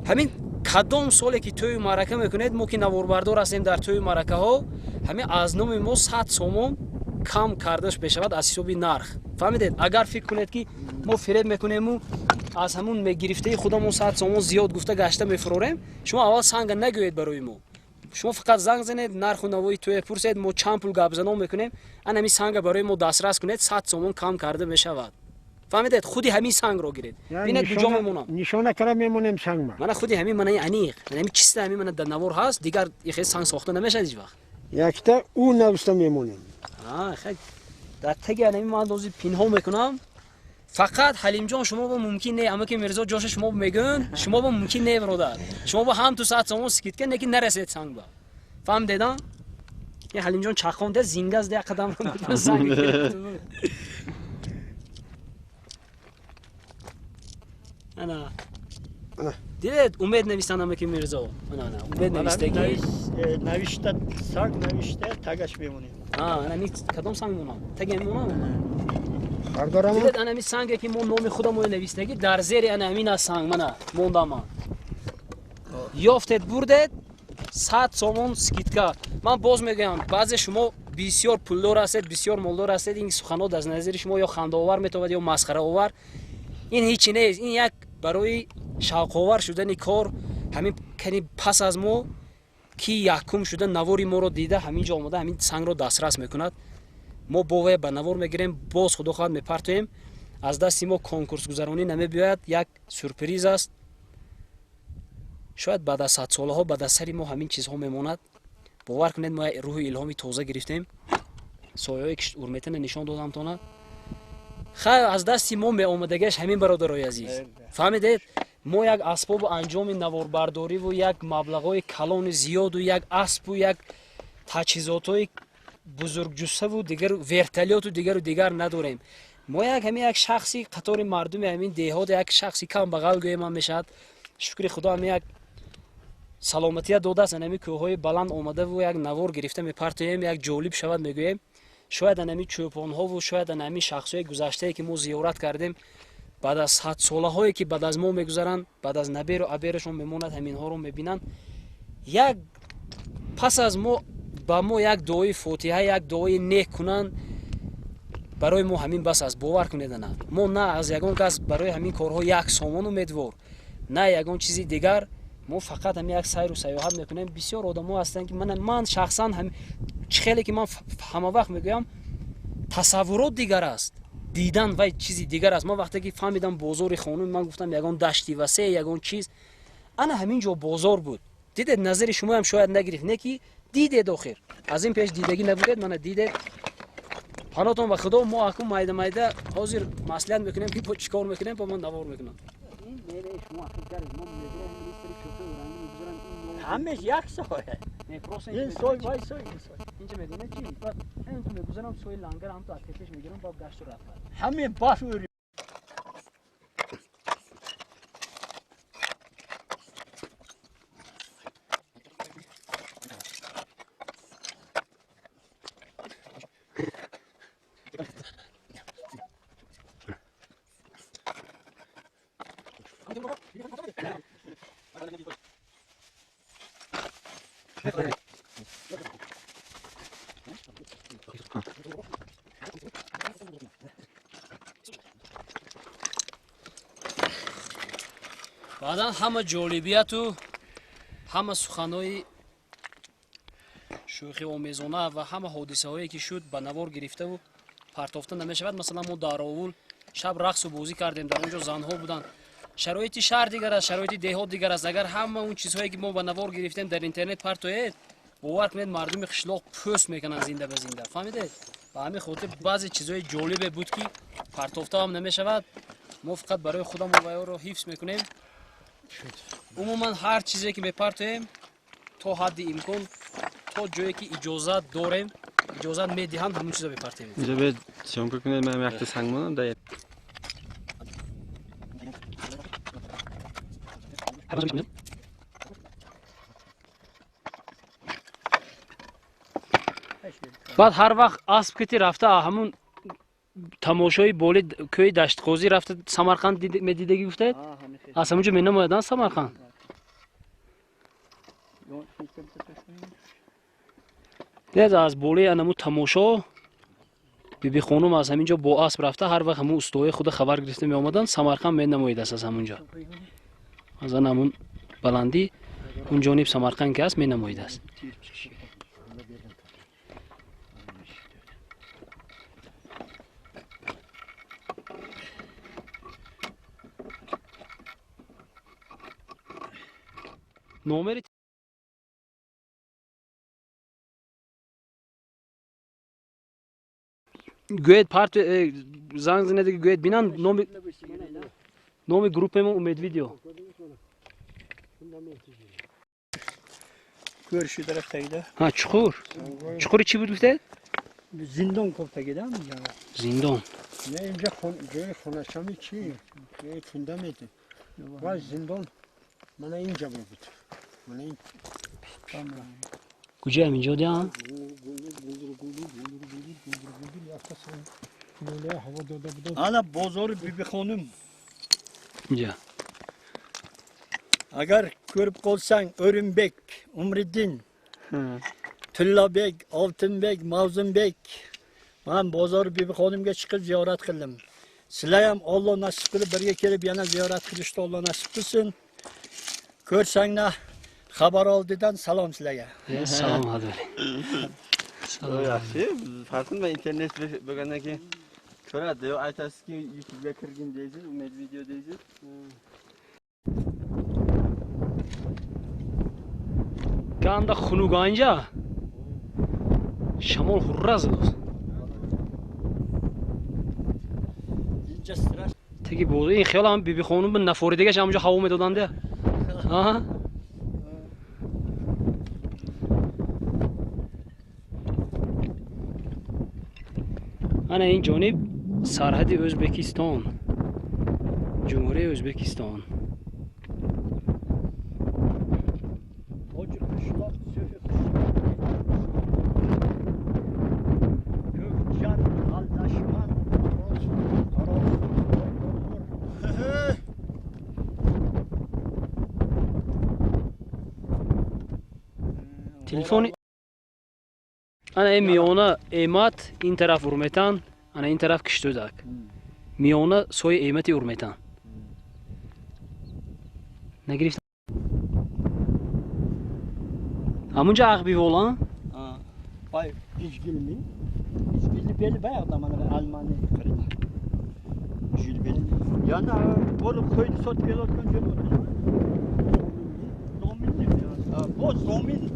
همین کدام سالی که توی معرکه میکنید، ما که نوار بردار هستیم در توی معرکه ها، همین از نام ما 100 سومون کم کردش بشود از حساب نرخ. فهمیدید؟ اگر فکر کنید که ما فریب میکنیم و از همون میگرفته خودمون 100 سومون زیاد گفته گشته میفروریم، شما اول سنگ نگویید برای ما. شما فقط زنگ زنید، نرخ و نوای توی پرسید، ما چند پول گپ زنم میکنیم، انا همین سنگ برای ما دسترس کنید، 100 سومون کم کرده میشود. فهمیدید؟ خودی همین سنگ رو گیرید. ببینید کجا میمونم. نشانه کرده میمونیم سنگ ما. من خودی همین من انیق، همین چیسته همین من در نوار هست، دیگر یه سنگ ساخته نمیشه هیچ وقت. یک تا اون نوشته میمونیم. خیلی در تگ همین من دوزی پینها میکنم. فقط حلیم جان شما با ممکن نه، اما که میرزا جاش شما میگن شما با ممکن نه برادر، شما با هم تو ساعت شما سکیت کن که نرسید سنگ با. فهم دیدن؟ یه حلیم جان چخونده زینگاز ده قدم رو سنگ. انا دیدید امید نویسن اما که میرزا نه امید نویسته نوشته سنگ نوشته تگش میمونیم. انا می کدام سنگ مونم تگ میمونم. بردارم. دیدید انا می سنگی که من نام خودم رو نویستگی در زیر انا همین سنگ منه موندم. یافتید بردید 100 سومون سکیتکا. من باز میگم بعضی شما بسیار پولدار هستید، بسیار مالدار هستید، این سخنات از نظر شما یا خنده آور میتونه یا مسخره آور. این هیچی نیست. این یک برای شوق آور شدن کار همین کنی پس از ما کی یکم شده نواری ما رو دیده همینجا آمده همین سنگ رو دسترس میکند. ما باوی به نوار میگیریم، باز خدا خواهد میپرتویم. از دست ما کنکورس گذرانی نمیبیاید، یک سورپرایز است. شاید بعد از 100 سالها بعد از سری ما همین چیزها میماند. باور کنید ما روح الهامی تازه گرفتیم. سایه‌ای که اورمیتن نشان دادم تونه. خیر از دستی ما می آمدگیش همین برادرای عزیز. فهمیدید؟ ما یک اسباب انجام نواربرداری و یک مبلغای کلان زیاد و یک اسب و یک تجهیزاتای بزرگ جثه و دیگر ورتلیات و دیگر نداریم. ما یک شخصی قطار مردم همین دهات یک شخصی کم بغل گویم هم میشد. شکر خدا هم یک سلامتی داده است. همین کوههای بلند آمده و یک نوار گرفته میپرتیم یک جالب شود میگویم. شاید همین چوپان ها و شاید همین شخصای گذشته که ما زیارت کردیم بعد از 100 سالهایی که بعد از ما میگذرن، بعد از نبیر و عبیرشون میموند همین ها رو میبینن. یک پس از ما با ما یک دعای فاتحه یک دعای نیک کنن برای ما همین بس از باور کنید. نه ما نه از یگان کس برای همین کارها یک سامان امیدوار نه یگان چیزی دیگر. ما فقط همین یک سیر و سیاحت میکنیم. بسیار آدم‌ها هستن که من شخصا هم خیلی که من همه وقت میگم تصورات دیگر است، دیدن و چیزی دیگر است. ما وقتی که فهمیدم بازار خانم من گفتم یگان دشتی وسیع یگان چیز انا همین جو بازار بود. دیدید نظر شما هم شاید نگرفت نه که دیدید آخر از این پیش دیدگی نبودید من دیدید حالاتون و خدا ما حکم مایده حاضر مصلحت میکنیم که چیکار میکنیم با من نوار میکنم. این میره شما فکر ما میذاریم لیستری چوکو رنگی میذارن همه یک سایه. این سوی وای سوی اینجا میدونه چی؟ این تو میگذارم سوی لنگر هم تو اتکش میگیرم با گشت رفت. همه بافوری баъдан ҳама ҷолибияту ҳама суханои шӯхиомезона ва ҳама ҳодисаҳое ки шуд ба навор гирифтаву партофта намешавад. Масалан мо дар Овул шаб рақсу бозӣ кардем, дар он ҷо занҳо буданд. шароити шаҳр дигар аст, шароити деҳот дигар аст. Агар ҳама он чизҳое ки мо ба навор гирифтем дар интернет партоед, бовар кунед мардуми қишлоқ пӯст мекунанд зинда ба зинда. фаҳмидед? ба ҳамин хотир баъзе чизҳои ҷолибе буд ки партофтаам намешавад. мо фақат барои худам ва ёро ҳифз мекунем. умуман ҳар чизе ки мепартоем то ҳадди имкон, то ҷое ки иҷозат дорем, иҷозат медиҳанд, ҳамон чиза мепартоем. اینجا به شما کنید من وقت سنگمانم در баъд ҳар вақт асб кити рафта ҳамун тамошои боли кӯи даштқозӣ рафта Самарқанд медидагӣ гуфтед? аз ҳамунҷо менамояданд Самарқанд? дед аз болии анаму тамошо биби хонум аз ҳамин ҷо бо асб рафта ҳар вақт ҳамун устоҳои худа хабар гирифта меомаданд. Самарқанд менамоидааст аз ҳамун ҷо. аз ҳамун баландӣ он ҷониб Самарқанд ки аст менамоидааст. номери гӯед парт занг зинедаги гӯед бинан номи группамо Умедвидео. Görüşü taraftaydı. ҳа чуқур. чуқури чӣ буд гуфтед? Zindon koltagidam. Зиндон. نه اینجا جای خونشامی چی؟ جای فوندامنته. و زندان من اینجا بود. من این کجا همینجا دیدم؟ Ana bozor bibi xonum. اینجا. Agar ko'rib qolsang O'rinbek, Umriddin, Tillabek, Oltinbek, Mavzunbek, men bozor bibi xonimga chiqib ziyorat qildim. Sizlar ham Alloh nasib qilib birga kelib yana ziyorat qilishni Alloh nasib qilsin. Ko'rsanglar xabar oldidan salom sizlarga. Salom hadari. yaxshi farqin va internet bo'lgandan keyin ko'radi yo aytasizki YouTube'ga kirgin deysiz, Umed video deysiz. Ganda xunuganja shamol hurraz do'st. Inja strash. Tegi bo'ldi. این خیال هم بیبی خانم به نفوریدگش همونجا هوا میدادنده. ها ana این جانب سرحد ازبکستان، جمهوری ازبکستان. تلفونی ana این میونه ایمت این طرف ورمتن ana این طرف کشتودک میونه سوی ایمتی ورمتن نگرفت همونجا عقبی olan Vay İzgil mi? İzgilli beli bayağı da bana Almanya kırdı. İzgil beli. Yani oğlum köyde sot gel otkan gel otkan. Zomin diyor ya. Bu zomin.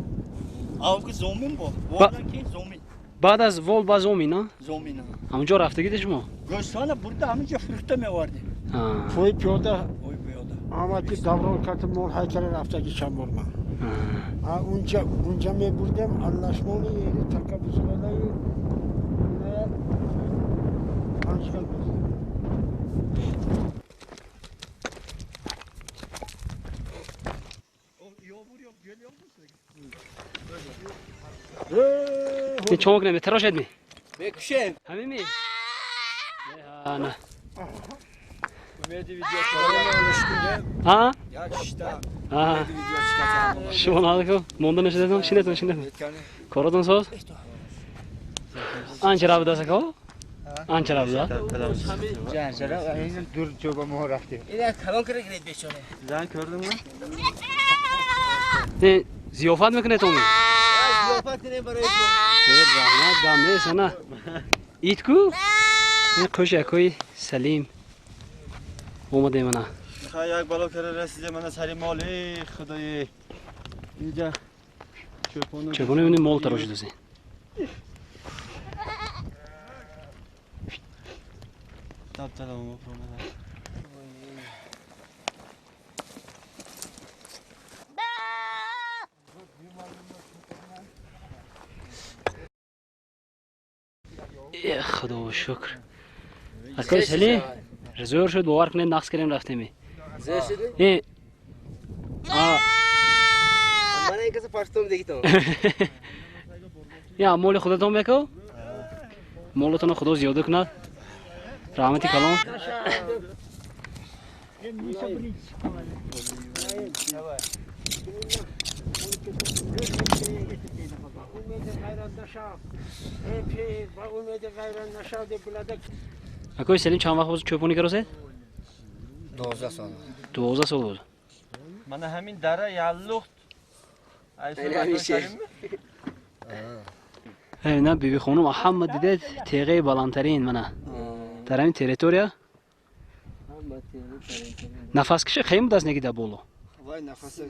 Avgı zomin bu. Bu ki zomin. بعد از ول با زمین ها Zomin ha. همونجا رفته شما Görsana burada همینجا fırıkta mı vardı? ها توی پیاده Oy bu yolda. آمدی دوران کت مول هیکل رفته که چند برما اونجا می بردم انlaşmanı yeri taka buzulalayı ne anşkal buzulalayı این چمک نمی تراش ادمی Bekşen. همین می نه Ümidi video çıkartalım. Ha? Ya işte. Ha. Ümidi video çıkartalım. Şuman aldık. Mondan eşledim. Şimdi. Korodun sos. Ançara bu da sako. Ançara bu da. Cancara dur çoba morakti. İle kalon kere gire beşone. Sen gördün mü? Ne ziyafat mı kınet onu? Ya ziyafat ne barayı? Evet rahmet dam ne sana. İtku. Ne koşa koy Selim. Olmadı bana. Kayak balık kerere size bana sarı mali Xudayı. İyice çöpünü. Çöpünü benim mol taroşu desin. Taptalam o problemi. خدا و شکر اکای سلی رزور شد باور کنید نقص کردیم رفتیم زه شده؟ من این کسی پاشتم دیگه یا مول خودتون بکو مولتون خدا زیاده کند رحمتی کلام اکای سلیم چند وقت بود چوپونی کرده؟ 12 سال 12 سال بود. Bana hemin dara yalluq. نه بیبی خانم محمد دیده تیغه بلندترین منه در همین تریتوریا نفس کشه خیلی دست نگیده بولو وای نفس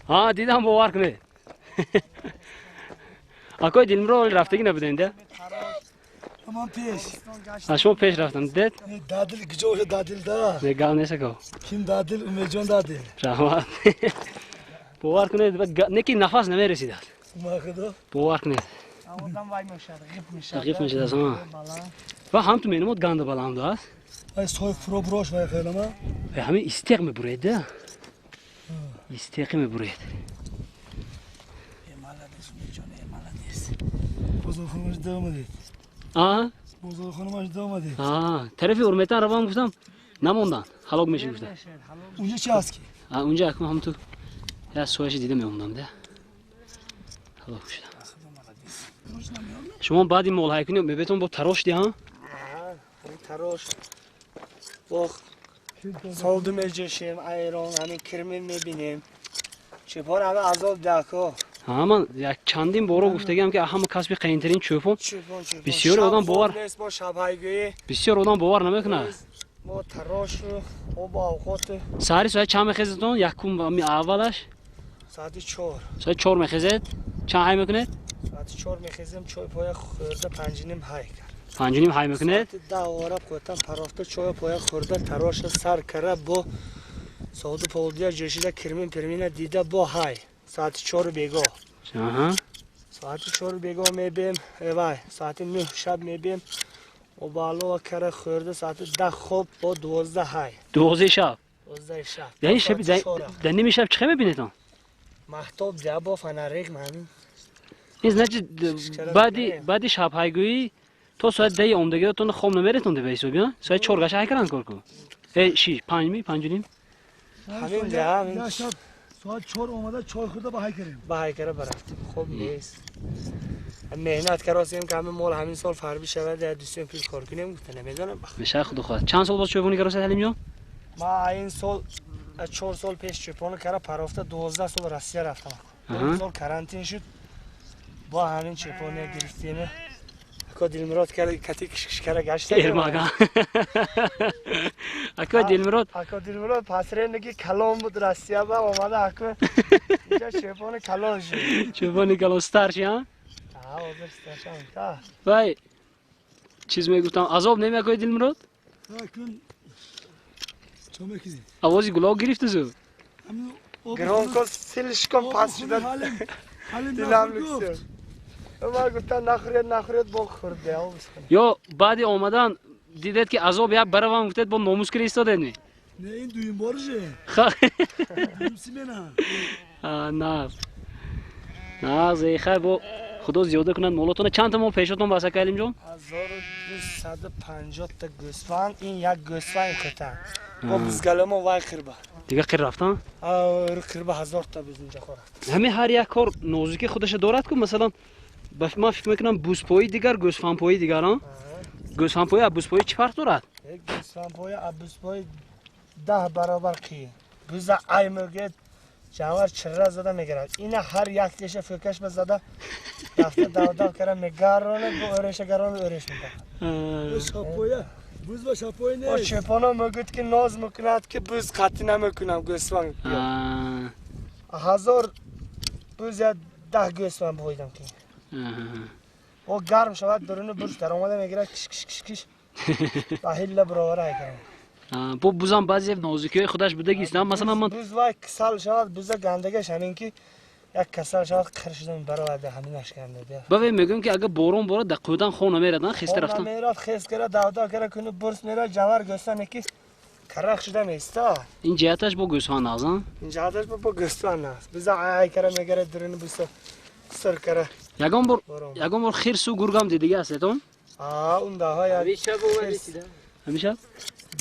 ها دیدم باور کنه اکای دلمرو رفتگی نبودین Aman peş. شما پیش رفتن دید Dadil gücü olsa dadil da. نه گل نیست کو Kim dadil? Umecan dadil. رحمت باور کنید نکی نفس نمیرسید Umakıda. باور کنید Oradan vaymış adı. Gitmiş. تقیف میشه دست ها و هم تو مینومد گند بالام داشت Ay soy pro broş vay khaylama. و همین استیق میبرید استیق میبرید Bozulxonumuz devam edir. آه Bozulxonumuz devam edir. آه طرف اورمتان روام گفتم نموندن خلاق میشه گفتم Unca çaski. ها اونجا اکنون هم تو یا سویش دیده میموندم ده خلاق میشدم شما بعد این مول کنید میبتون با تراش دی ها Taroş. Bak. Soldum elceşim, ayron, hani kirmin میبینیم. چپار همه عذاب دکا. ها من یک چندین بارو گفتگیم که همه کسب قیمترین چوپون چپار. بسیار آدم باور با شبایگی. بسیار آدم باور نمیکنه با تراش و با اوقات ساعتی ساعت چند میخزیدون یکم اولش ساعت 4. ساعت 4 میخزید چند های میکنید ساعت 4 میخزیم چای پای خورده 5 نیم های کرد. 5 نیم های میکنید ساعت 10 آراب کوتاه پرافته چای پای خورده تراش سر کرده با سعود پولدیا جشیده کرمین پرمینه دیده با های ساعت 4 بیگاه آها ساعت 4 بیگاه میبیم ایوای ساعت 9 شب میبیم و بالا و کره خورده ساعت 10 خوب با 12 های 12 شب 12 شب یعنی شب در نیم شب چه میبینید محتاب ده با فنریک من این значит بعدی شب هایگویی تو ساعت 10 اومدگی تو خواب نمیرتون ده بیسو بیا ساعت 4 گاش های کردن کار کو ای 6 5 می 5 نیم همین ده همین شب ساعت 4 اومده چای خورده بهای کردیم بهای کرده برفتیم خوب نیست مهنت کردیم که همین مال همین سال فربی شود در دوستیم پیل کار کنیم گفته نمیدونم میشه خود خواهد چند سال باز چوبونی کردن سلیم جان ما این سال 4 سال پیش چوبون کرده پرافته 12 سال روسیه رفتم اون سال کرانتین شد با همین چوبون گرفتیم اکا دلمراد کرده کتی کشکره گشته ایرماگان اکا دلمراد پسره نگی کلام بود روسیه با اومده اکا اینجا چوبون کلام شد چوبونی کلام ستارشی ها آوازش استاشم وای چیز میگفتم عذاب نمیکنه دلمراد Bakın çömek izi. آوازی گلاو گرفته زو گرام کن سیلش کن پس شده Halim دیلم nasıl لکسیون گفت؟ ما گفتن نخورید با خورده یا بعد اومدن دیدید که عذاب یک برام گفتید با ناموس کری ایستاده نی Ne in duyun borcu? Kimsi bana? نه نه زیخه با خدا زیاده کنند مولاتون چند تا مول پیشتون واسه کلیم جون 1250 تا گوسفند این یک گوسفند خطن با بزگلما وای قربه دیگه قیر رفتن قربه 1000 تا بز اینجا خورد همین هر یک کار نازکی خودش دارد که مثلا من فکر میکنم بوسپایی دیگر گوسفند پایی دیگر ها گوسفند پایی بوسپایی چه فرق دارد یک گوسفند پایی بوسپایی 10 برابر قیه بز ای مرگه جانور چرا زده میگیرد این هر یک کشه فکرش بزده دفته داو کرده میگرانه با ارش گرانه ارش میده شاپویا بوز با شاپوی و نه شپانا میگوید که ناز میکند که بوز قطعی نمیکنم گوسفند 1000 بوز یا 10 گوسفند بایدم که و گرم شود درون برش در آمده میگیرد کش کش کش کش و هیله برابر های کنم bu buzan bazı nazuki خودش بوده گیست مثلا من بوز وای کسال شود بوز گندگش همین که یک کسال شود قرشدن برای همینش کنده بابا میگم که اگه بارون باره دقیقاً خونه میردن خسته رفتن میراد خست کرده دادا کرده کنه برس میراد جوار گستن که کرخ شده میستا این جهتش با گوسفند نازن این جهتش با گوسفند است بز ای کرده میگره درون بوس سر کرده یگان بار خیر سو گرگم دیگه هستتون اون داها یا همیشه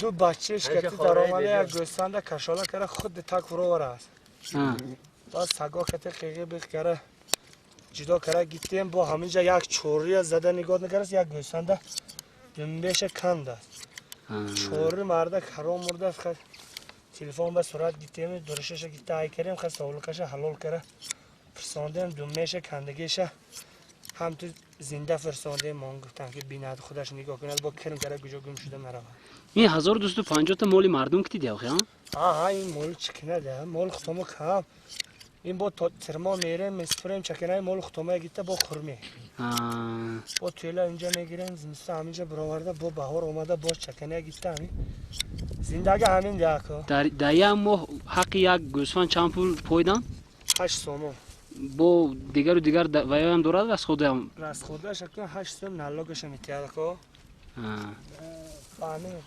دو بچهش که در آمده یک گوسفند کشاله کرده خود تک فرو است باز سگا کته قیقی بیخ کرده جدا کرده گیتیم با همینجا یک چوری زده نگاه نکرد یک گوسفند دنبش کند است چوری مرده حرام مرده است خد تلفن به صورت گیتیم درشش گیته ای کریم خد ساولکش حلال کرده فرساندیم دنبش کندگیش هم تو زنده فرسانده ما گفتن که بیند خودش نگاه کند با کرم کرده کجا گم شده مرا این 1250 تا مالی مردم کتی دیگه ها این مال چکنه ده مال ختمه کم این با ترما میره مستفریم چکنه مال ختمه گیته با خرمی با تویله اینجا میگیریم زمسته همینجا براورده با بهار اومده با چکنه گیته همین زندگی همین ده که در یک ماه حق یک گوسفند چند پول پایدن 8 سومو با دیگر و دیگر ویا هم دارد از خود هم از خودش که 8 سوم نالوگش میتیاد که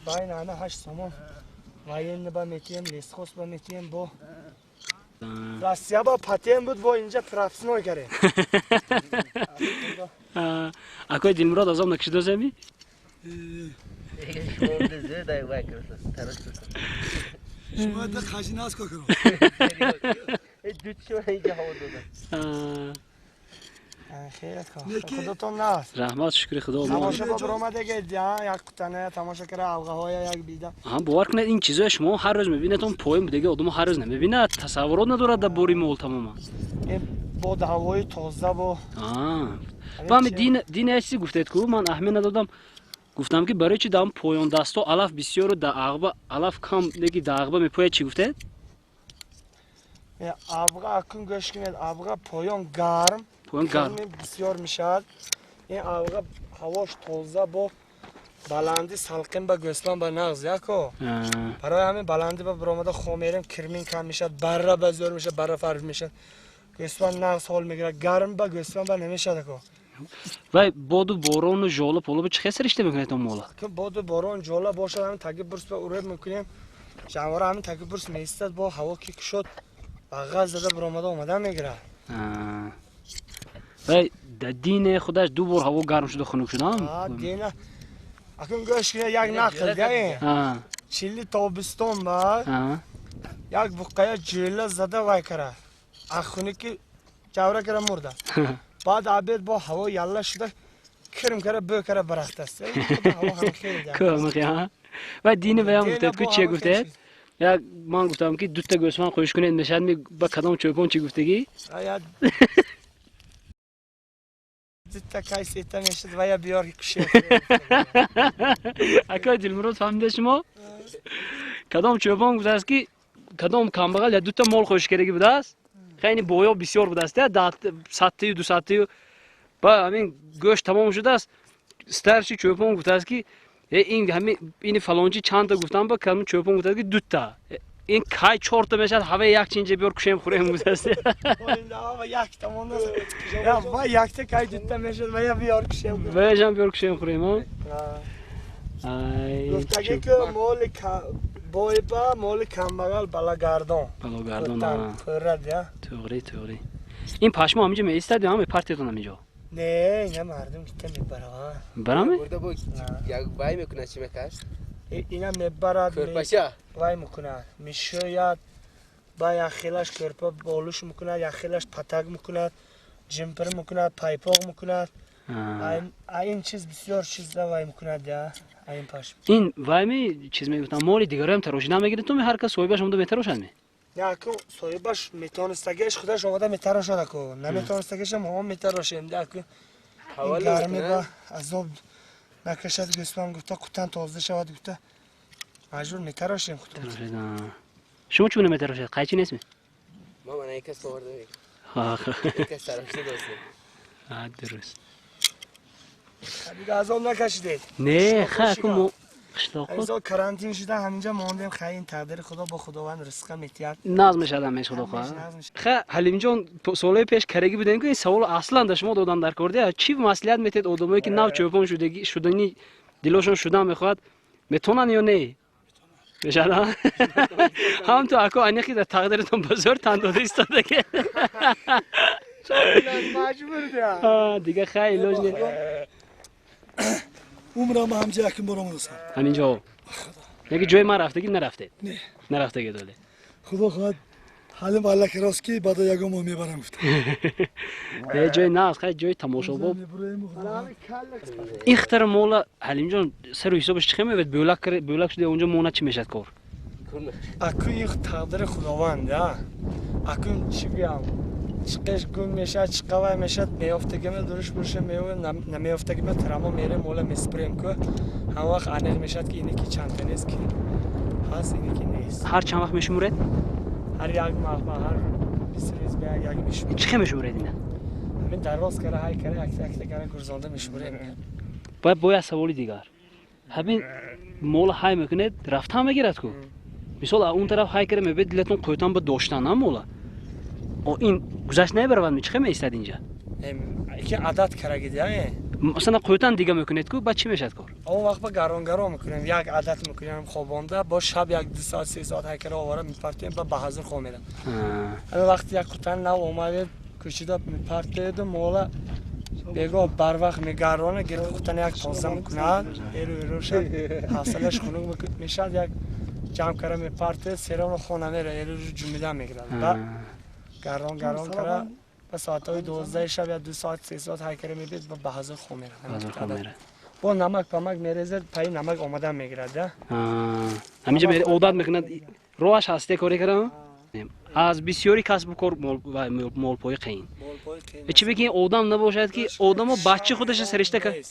باین انا 8 سومو وایین با میتیم لیسخوس با میتیم با راستیا با پاتیم بود با اینجا پرافسنو کرده اکوی دلمراد ازم نکشیده زمی شما ده خشین از کنم خیرت کن خودتون نه رحمت شکر خدا تماشا با برآمده که یک قطعه تماشا کرده الگه های یک بیده باور کنید این چیزا شما هر روز میبینیدون پایم دیگه آدم هر روز نمیبینه تصورات نداره در بوری مول تماما با هوای تازه با همین دین چیزی گفتید که من اهمیت ندادم گفتم که برای چی دام پایان دستا علف بسیار در عقبه علف کم دیگه در عقبه میپوید چی گفتید عقبه اکن گوش کنید عقبه پایان گرم بسیار میشد این عقبه هواش تازه با بلندی سلقین با گوسفند با نغز یکو برای همین بلندی با برآمده خمیریم کرمین کم میشد بره بزرگ میشه بره فرض میشه گوسفند نغز حال میگیره گرم با گوسفند با نمیشه کو وای باد و باران و ژاله پولو چه خسر اشته میکنید اون مولا که باد و باران ژاله باشه همین تگی برس به اورد میکنیم جانور همین تگی برس میستاد با هوا کیک شد غاز زده برآمده اومده میگیره وای در دین خودش دو بار هوا گرم شده خنک شده دین اکن گوش کنید یک نقل دیگه چیلی تابستون با یک بقیه جیله زده وای کرد اخونی که جوره کرده مرده بعد عبید با هوا یالا شده کرم کرده بو کرده برخت است هوا هم خیلی کامل و دین بیان گفتید که چی گفتید یا من گفتم که دو تا گوسفند خوش کنید نشد می با کدام چوپون چی گفتگی دو تا کایس ایتا میشد و یا بیار کشه اکای دلمراد فهمیده شما کدام چوپون گفته است که کدام کامبغل یا دو تا مال خوش کردگی بوده است خیلی بویا بسیار بوده است ده ساعتی و دو ساعتی با همین گوشت تمام شده است سترشی چوپون گفته است که این همین این فلانچی چند تا گفتم با کدام چوپون گفته است که دو تا این کای 4 تا میشد هوا یک چینجه بیار کشیم خوریم گفته است و یک تمام یا با یک تا کای دو تا میشد و یا بیار کشیم ویجام بیار کشیم خوریم ها گفته که مال با مال کمبغل بلاگردان بلاگردان پرد یا توری این پشما همینجا میستاد یا هم پارتیتون همینجا نه اینا مردم که میبرن برامه؟ Burada bu ya bay mı kuna çime kaç? اینا میبرد Körpaşa. وای میکنه میشوید با یخیلش کرپا بالوش میکنه یخیلش پتک میکنه جمپر میکنه پایپاق میکنه این چیز بسیار چیز دا وای میکنه ده این پاش این وای می چیز میگفتم مالی دیگه هم تروش نمیگیره تو می هر کس سوی باش هم دو میتروش همی نه که سوی باش میتونستگیش خودش اومده میتروشه که نمیتونستگیش هم میتروشیم ده که این گرمی با عذاب نکشد گسمم گفته کتن تازه شود گفته مجبور میتروشیم خودمون شما چونه میتروشه قایچی نیست می Mama ne kes sordu. Kes sarhoştu dostum. ها درست دیگه عذاب نکشیدید نه خاکم قشلاق اینجا کرانتین شده همینجا ماندیم خیلی این تقدیر خدا با خداوند رزق میتیاد نازمش آدمش خدا خواه خب حلیم جان سوال پیش کرگی بودن که این سوال اصلا در شما دادن در کرده چی مسئولیت میتید آدمایی که نو چوپون شدنی دلشون شدن میخواد میتونن یا نه بشادا هم تو اکو انیخی در تقدیرتون بزرگ تن داده ایستاده که مجبور دیگه خیلی لوج نیست عمرم همجا که برام رسم همینجا یکی جای ما رفته که نرفته نرفته که دوله خدا خواهد حالم والا که راست که بعد یکم رو میبرم گفت یه جای نه خیلی جای تماشا باب این خطر مولا حلیم جان سر و حسابش چخه میبید بیولک شده اونجا مونا چی میشد کار اکو این تقدیر خداوند اکو چی بیام چقش گم میشه چقوای میشه میافتگی من دورش برشه میو نمیافتگی من ترامو میره مولا میسپریم که هم وقت انق میشه که اینی که چند تا نیست که هست اینی که نیست هر چند وقت میشمورد هر یک ماه هر 20 روز به یک میشمورد چخه میشمورد اینا همین درواز کرده های کرده اکت کرده گرزانده میشموره باید سوالی دیگر همین مولا های میکنه رفت هم میگیرد که مثال اون طرف های کرده میبید دلتون قویتان با داشتن هم مولا این گذشت نبرود می چخه میستد اینجا یکی عادت کرده مثلا قویتان دیگه میکنید که بعد چی میشد کار اون وقت با گران میکنیم یک عادت میکنیم خوابونده با شب یک 2 ساعت 3 ساعت های کرده آواره میپرتیم با بهازر خو میرم وقتی یک قطن نو اومده کشیده میپرتید مولا بگو بر وقت میگرانه گرفت قطن یک پازده میکنه ایرو شد حاصلش خنک میشد یک جمع کرده میپرتید سرم خونه میره ایرو جمیده میگیرد گران کرده به ساعتهای 12 شب یا 2 ساعت 3 ساعت های کرده میبید با بهازر خو میره با نمک پمک میریزد پای نمک آماده میگیرد همینجا میره عادت میکنه روش هسته کاری کردم از بسیاری کسب و کار مالپای قین چی بگی آدم نباشد که آدم بچه خودش سرشته کنه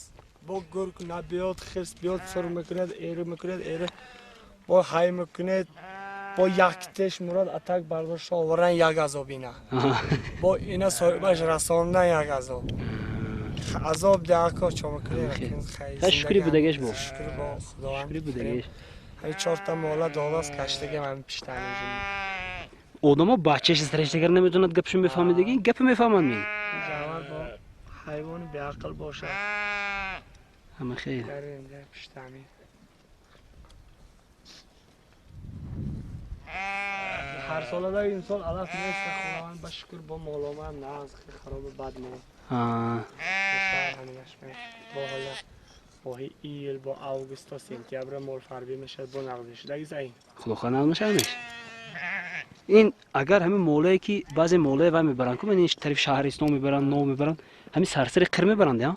با گرگ نبیاد خرس بیاد سر میکند ایره با های میکند با یکتش مراد اتک برداشت آورن یک عذاب اینا با اینا صاحبش رساندن یک عذاب عذاب دعکا چما کنه شکری بودگش با شکری با خداوند شکری بودگش های 4 تا مولا داداست کشتگی من پیشتن آدم بچهش سرشته کرد نمیتوند گپشون بفهمه دیگه گپ میفهمن می جوان با حیوان به عقل باشه همه خیلی پیشتمی هر سال دا این سال علف نیست خداوند با شکر با مولومه هم نه از خراب بد نه با حالا با ایل با اوگوست تا سپتامبر مول فربی میشه با نقدش دیگه زین خدا خانه نمیشه این اگر همین مولایی که بعضی مولای و میبرن که من این طرف شهرستان میبرن نو میبرن همین سرسر قرمه میبرن یا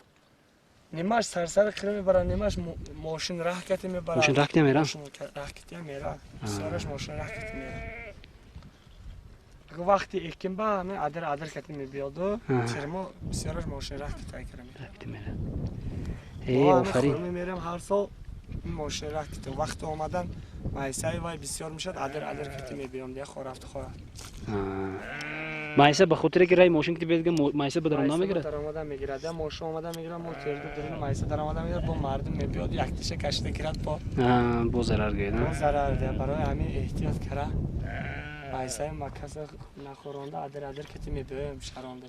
نیماش سرسر قرمه میبرن نیماش ماشین راه کتی میبرن ماشین راه کتی میرن راه کتی میرن سرش ماشین راه کتی میرن وقتی اکیم با همه عدر کتی میبیاد و چرما سرش ماشین راه کتی میرن ای آفرین میرم هر سال ماشین راه کتی وقت اومدن مایسای وای بسیار میشد عدر کتی میبیام دیگه خورفت مایسا به خاطر که رای ماشین که بیاد مایسا به درآمد میگیره درآمد میگیره ماشین اومده میگیره ما ترد درون مایسا درآمد میگیره با مردم میاد یک تیشه کشته گیرد با ضرر گیره با ضرر ده برای همین احتیاط کرده مایسا مکس نخورنده عدر کتی میبیم شرانده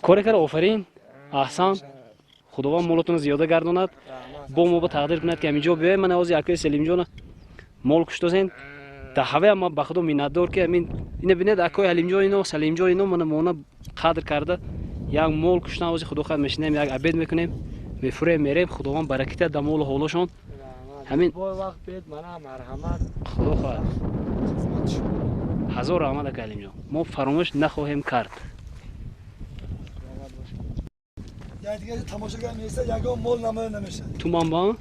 کار کرد آفرین احسان خداوند مولتون زیاده گرداند با ما با تقدیر کند که همینجا بیایم من از یکی سلیم جان مول کشتوزین تا هوا ما بخدا میندور که همین اینو ببینید اکای حلیم جان اینو سلیم جان اینو من مونا قدر کرده یک مال کشتن واسه خدا خواهد میشینیم یک عبید میکنیم میفرویم میریم خداوند برکت در مال و حالشون همین با وقت بید منم مرحمت خدا خواهد هزار رحمت کلیم جان ما فراموش نخواهیم کرد یا دیگه تماشاگر میسته یگان مول نمایه نمیشه تو من با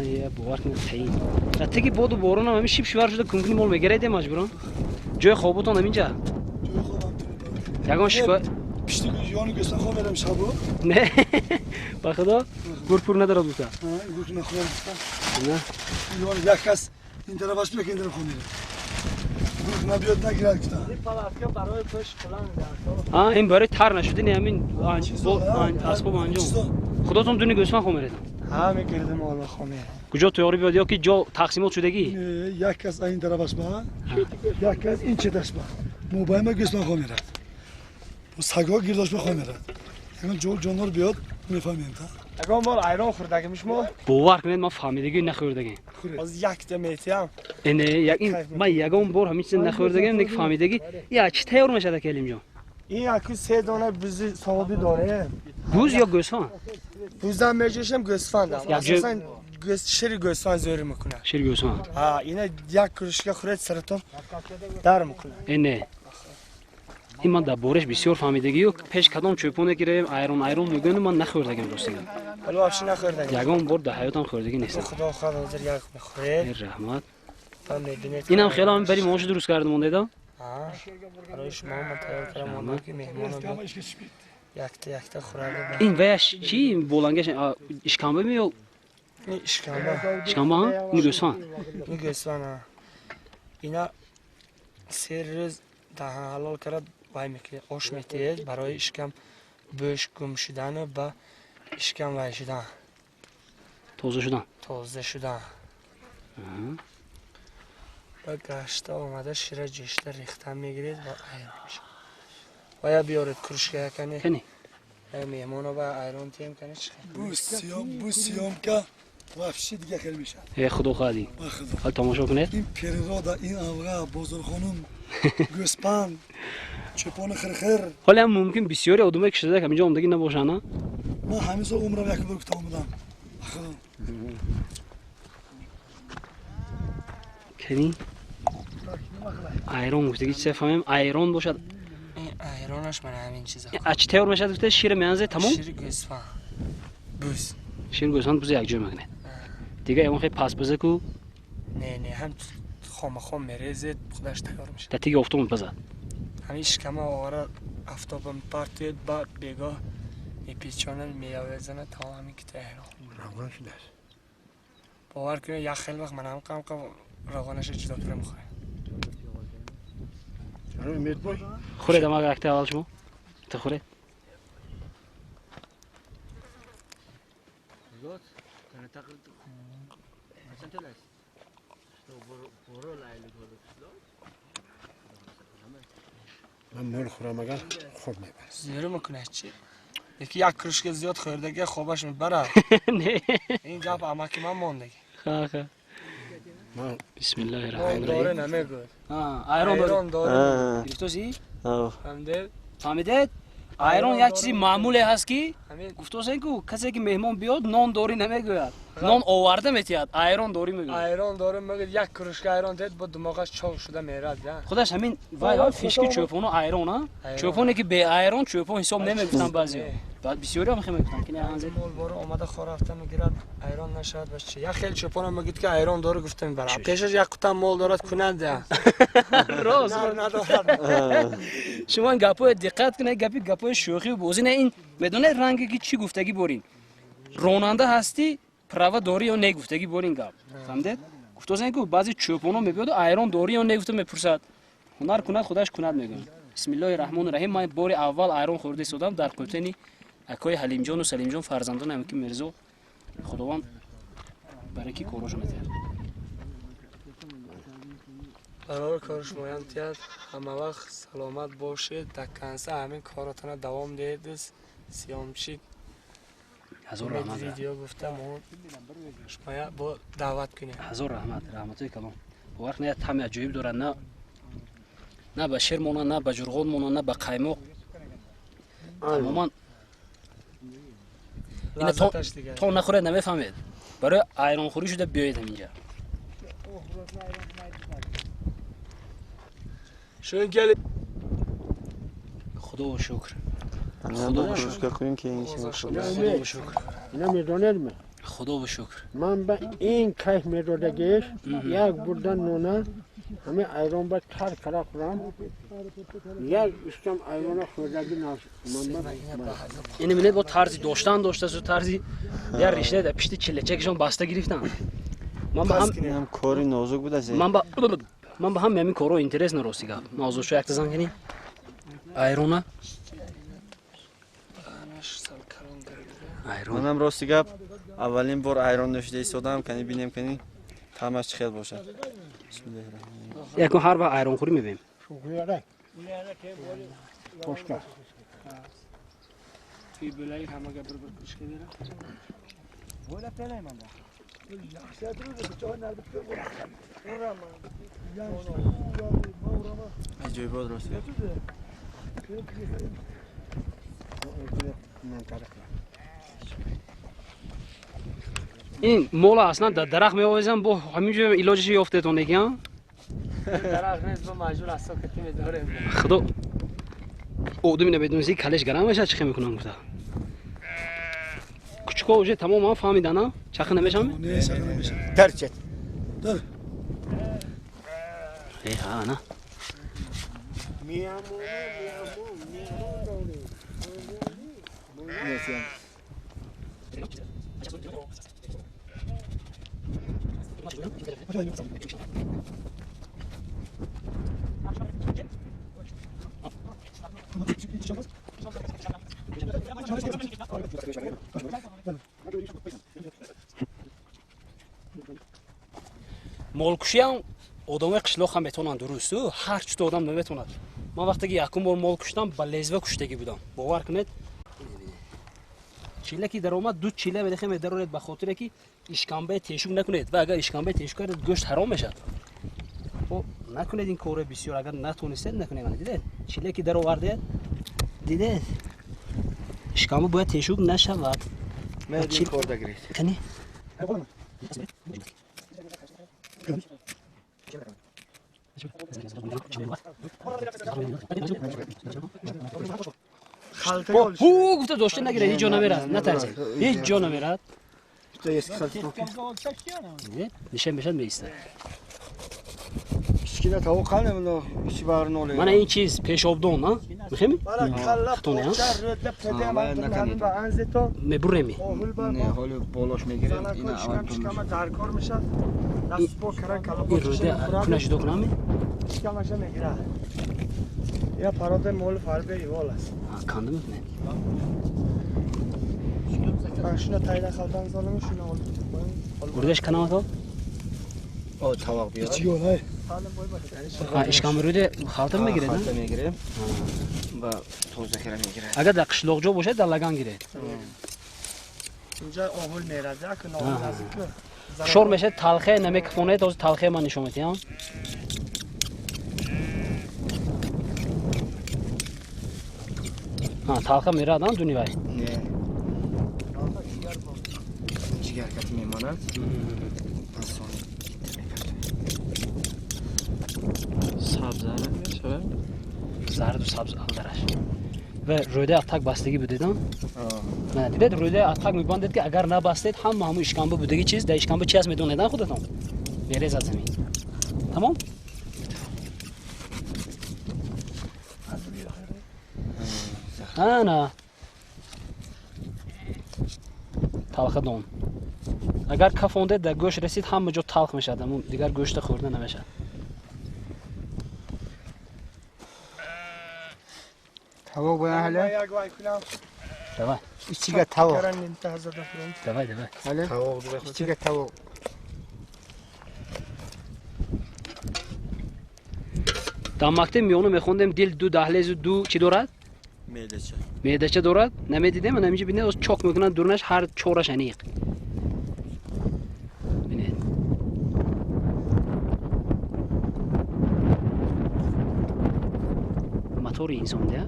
یه باور کنید تین تکی بود و بارون هم همین شیب شوار شده کنکنی مال میگرید مجبورم جای خوابتون همینجا جوی خوابم یگان شکایت پشتی بیجیانو گستن خواه میرم شبو نه با خدا گرپور ندارد بوده گوتو نخورم نه بیجیانو یک کس این طرف باش بیا که این طرف خواه میرم گوتو نبیاد نگیرد کتا این پلاستیک برای پش کلان این برای تر نشده نه همین اسباب انجام خداتون دونی گوسفند خواه میرید همه گردم آلا خواه میرم کجا تیاری بیاد یا که جا تقسیمات شدگی یک کس این طرفش با یک کس این چتش با موبایل ما گوسفند خواه میرد و سگا گیرداش بخواه میرد یعنی جانور بیاد میفهمیم تا اگه مال ایران خورده میش ما باور کنید من فهمیدگی نخوردگی از یک دمیتیم اینه یک من یگام بار همین چیز نخوردگی دیگه فهمیدگی یا چی تیار میشه کلیم جان این اکی 3 دانه بزی صوابی داره بوز یا گوسفند بوزم میجشم گوسفندم یک اساسا شری گوسفند زوری میکنه شیر گوسفند اینا یک کرشکه خورد سرطان در میکنه اینه این من در بارش بسیار فهمیدگی و پیش کدام چوپونه گیریم ایرون میگن من نخوردگیم راستگی ولی واقعا نخوردگی یگام بار در حیاتم خوردگی نیست خدا خدا حاضر یک میخوره رحمت تا میبینید اینم خیلی هم بریم ماش درست کردم مونده برای شما من تیار کردم اون که مهمون یک تا خورده این ویش چی بولنگش اشکامبه می این اشکامبه ها میگوسفند میگوسفند اینا 3 روز دهن حلال کرد وای میکنه آش میتید برای اشکم بوش گم شدن و با اشکم وای شدن تازه شدن با گشته آمده شیر جشته ریخته میگیرید و ایران میشه باید بیارید کرشکه کنی میمون رو با ایران تیم کنی بو سیام که وفشی دیگه خیلی میشه خدا خواهدی حال تماشا کنید این پیرادا این آقا بازار خانم گوسپند چپان خرخر حالا هم ممکن بسیاری آدمایی که شده که اینجا اومدگی نباشن نه من همیشه عمرم یک بار گفتم اومدم کنی ایران گفتگی چه فهمیم ایران باشد این ایرانش من همین چیزا اچ تیار میشه گفته شیر میانزه تمام شیر گوسفند بوز شیر گوسفند بوز یک جای میکنه دیگه اون خیلی پس بزه کو نه هم خام میریزه خودش تیار میشه تا تیگه افتون بزد همین اشکم آواره افتابم پارتید با بگاه میپیچانن میاوزنه تا همین که تهران باور کنه یک خیلی وقت من هم کم روغنش جدا کنه میخواه خورید اما اکته اول شما تا خورید من مال خورم اگر خوب میبرم زیرو میکنه چی؟ یکی یک کرشک زیاد خوردگی خوابش میبره نه این گپ اما که من موندگی خاخه بسم الله الرحمن الرحیم داره نمیگوید ایران داره گفتوسی؟ فهمیدید؟ فهمیدید؟ ایران یک چیزی معمولی هست که گفتوسی که کسی که مهمان بیاد نان داری نمیگوید نان آورده میتید ایران داری میگوید ایران داره میگوید یک کرشک ایران دید با دماغش چاق شده میرد خودش همین وای فیشکی چوپون و ایران ها چوپونی که به ایران چوپون حساب نمیگفتن بعضی بعد بسیاری هم خیلی میگفتن که نه هنزه مول بارو اومده خور رفته میگیرد ایران نشد باشه چی یک خیلی چوپون میگید که ایران داره گفته میبره پیشش یک قطعه مول دارد کننده راست ندارد شما گپو دقت کنید گپو شوخی و بازی نه این بدون رنگی که چی گفتگی برین راننده هستی پروا داری یا نگفتگی برین گپ فهمیدید گفتوزن که بعضی چوپونا میبیاد ایران داری یا نگفته میپرسد هنر کند خودش کند میگن بسم الله الرحمن الرحیم من بار اول ایران خورده سودم در قوتنی اکای حلیم جان و سلیم جان فرزندان هم که مرزا خداوند برکی کوروش میده برای کارش مویانتیت همه وقت سلامت باشید دکنسه همین کاراتون دوام دهید سیامچی هزار رحمت ویدیو گفتم شما با دعوت کنید هزار رحمتای کلام باور کنید همه عجیب داره نه به شیر مونه نه به جرغون مونه نه به قیمق تماما اینا لذتش دیگه. تا نخوره نمیفهمید برای ایران خوری شده بیایید اینجا شو گل خدا و شکر خدا رو شکر کنیم که این چیزا شده. خدا و شکر اینا میدونید من خدا و شکر من به این کیف میدودگیش یک بردن نونه همه ایران باید تر کرا خورم یک اشتم ایران خوردگی ناش من این ملت با طرزی داشته سو طرزی یا ریشه در پشت چلچکشون بسته گرفتن من با هم هم کاری نازک بود از من با هم همین کارو اینترس نرسیدم نازوشو یک تزن کنی ایرونه ایرون منم راستی گپ اولین بار ایران نوشیده ایستادم کنی بینیم کنی طعمش چه خیلی باشه. بسم الله الرحمن الرحیم. یکو هر با ایران خوری میبیم شکریه خوشتا توی بلایی همه گبر برکش که دیره بولا پنای من دا از جای بود راستی گپ این مولا اصلا در درخت میآویزن با همینجور علاجش یافته تو نگیان درخت نیست با مجبور اصلا کتی میداره خدا او دو بدونسی کلش گرم میشه چه میکنن گفته کوچکو وجه تمام فهمیدن ها چخ نمیشم نه سر نمیشه درچت در ای ها نه مالکشی هم آدم قشلاق هم بتونن درست و هر چی تو آدم نمیتوند من وقتی که یکم بار مال کشتم با لزوه کشتگی بودم باور کنید چیله که در اومد دو چیله بدخیم درورید به خاطر که اشکانبه تیشوک نکنید و اگر اشکانبه تیشوک کرد گوشت حرام میشه خب نکنید این کار بسیار اگر نتونستید نکنید من دیدید چیله که در آورده دیدید اشکانبه باید تیشوک نشود چی خورده گرید کنی هو گفته داشته نگیره هیچ جا نمیرد نترسید هیچ جا نمیرد نشان بشن بیسته اشکیله تاو خانه منو چی بار نوله من این چیز پیش آبدون ها میخوایی؟ خطونه ها؟ میبرمی نه حالا بالاش میگیریم این اول شکم در کار میشه دست با کرن کلا این روده کنه جدا کنم شکمش میگیره یا پراده مول فربه ایوال است کنده میکنه شuna tayla xaldan zalimi shuna olib گردش کنم تو؟ او طبق بیار چی گونه اشکام روده خالتم میگیره نه؟ خالتم میگیره و توزه کرم میگیره اگر در قشلاق جا باشه در لگان گیره اینجا آهول میرده که ناهول نزدیک شور میشه تلخه نمیکفونه تا تلخه من نشون میدم ها تلخه میرادن دونی وای نه جگر کت میمانند سبز میشه زرد و سبز درش و روده اتاق بستگی بدیدم نه دیدید روده اتاق میباندید که اگر نبستید همه اشکانبه بودگی چیز در اشکانبه چی هست میدونیدن خودتون میریز از زمین تمام نه تلخ دون اگر کفونده در گوشت رسید همه جا تلخ میشه دیگر گوشت خورده نمیشه تاو باید حالا دوای چیگه تاو دوای حالا چیگه تاو در مکتب میونو میخوندم دل دو دهلیز و دو چی دارد؟ میده چه دارد؟ نمیدیده من نمیشه بینه از چاک میکنن دورنش هر چورش انیق بینید موتور انسان ده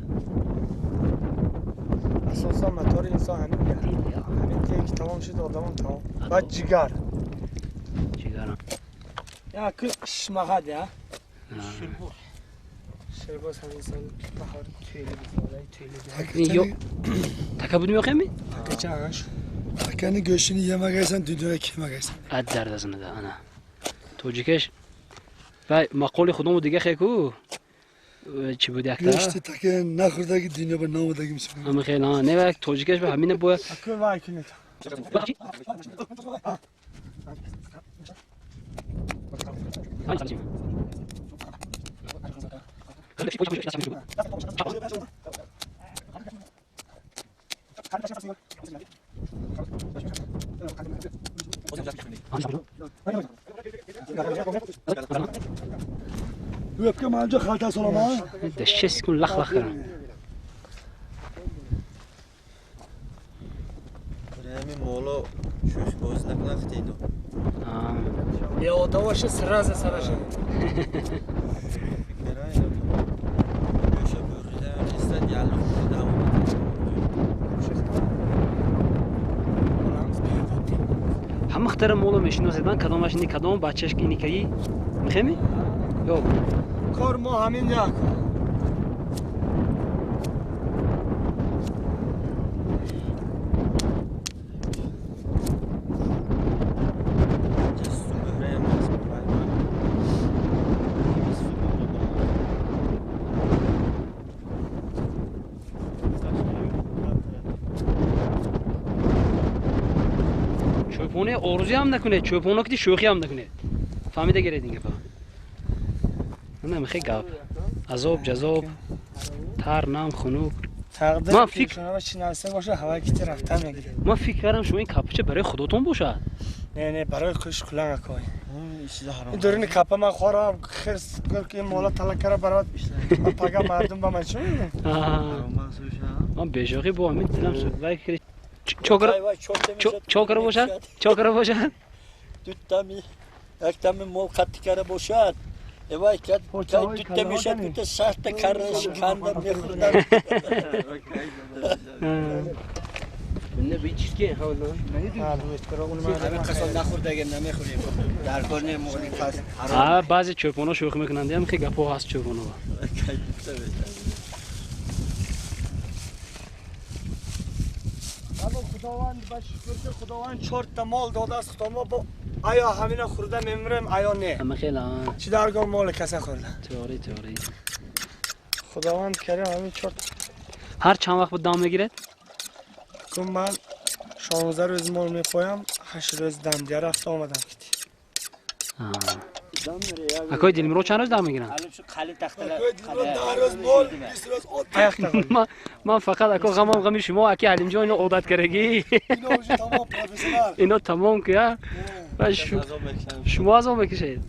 اساسا موتور انسان همین که تمام شد آدم تمام بعد جگر یا که شماهد یا شرباز همین سال بهار Yok. Takabını yok mi? Kaçaş. Kendi göğsünü yeme gelsen düdüğe kime gelsen. Ad derdazını da ana. Tocikeş. Ve makoli خودمو دیگه خیکو. چی بود یک Göğsü taken nakhurdaki dünya bu namadaki misin? Ama خیلی ها نه وقت توجیکش به همینه بو. Akıl var ki ne? Öpke manca khalta solama. دشش کن لخ لخ کنم. Remi molo şuş boznak naktiydi. Ya o da var şu sırazı saraşı. Yaşa böyle istedi yani devam. همه اختر مولو میشناسید من کدامش نی کدام بچهش کی نیکی میخمی؟ yok. کار ما همین یک. چوپونه آرزوی هم نکنه چوپونه که شوخی هم نکنه فهمیده گردین که نه میخوای گپ عذاب جذاب تر نام خنوک تقدیر شما چی نرسه باشه هوا کی رفتن میگیره ما فکر کردم شما این کاپوچه برای خودتون باشه نه برای خودش کلا نکوی این دورین کاپا من خورم خرس که مولا طلا کرده برات پاگا مردم با من چه میگن من بجاقی با همین دلم شد وای که چوکر باشد دوتامی اکتامی مول خطی کرده باشد اوای که دوتا میشد دوتا سخت کرنش کندم میخوردم نه بیچیز که حالا همه قسم نخورده اگه نمیخوریم در کنه مولی خواست بعضی چوپانا شوخی میکنند هم خیلی گپا هست چوپانا اما خداوند با شکر که خداوند 4 تا مال داده است خدا ما با آیا همین خورده میمریم آیا نه اما خیلی چی درگاه مال کسی خورده تئوری خداوند کریم همین 4 هر چند وقت بود دام میگیره که من 16 روز مال میپایم 8 روز دم دیگه رفت آمدم کتی اکای دلمیرو چند روز دام میگیرن من فقط اکا غمی شما اکی حلیم جا اینو عادت کرگی اینو تمام که شما از آن بکشید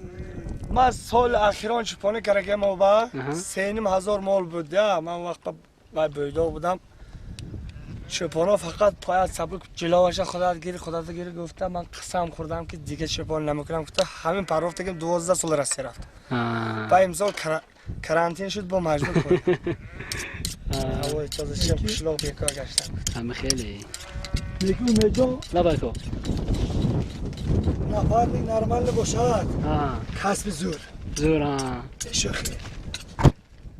من سال اخیران چپانه کرگیم و با 3,500 مال بود من وقت با بیده بودم چپانا فقط پاید سبک جلوش خدا گیری گفتم من قسم خوردم که دیگه چپان نمیکنم گفته همین پرافته که 12 سال راستی رفت با امسال کرانتین شد با مجبور کنم هوای تازه شب قشلاق بیکار گشتم همه خیلی میگو میجا لبایکو نفر نرمال باشد کسب زور شوخی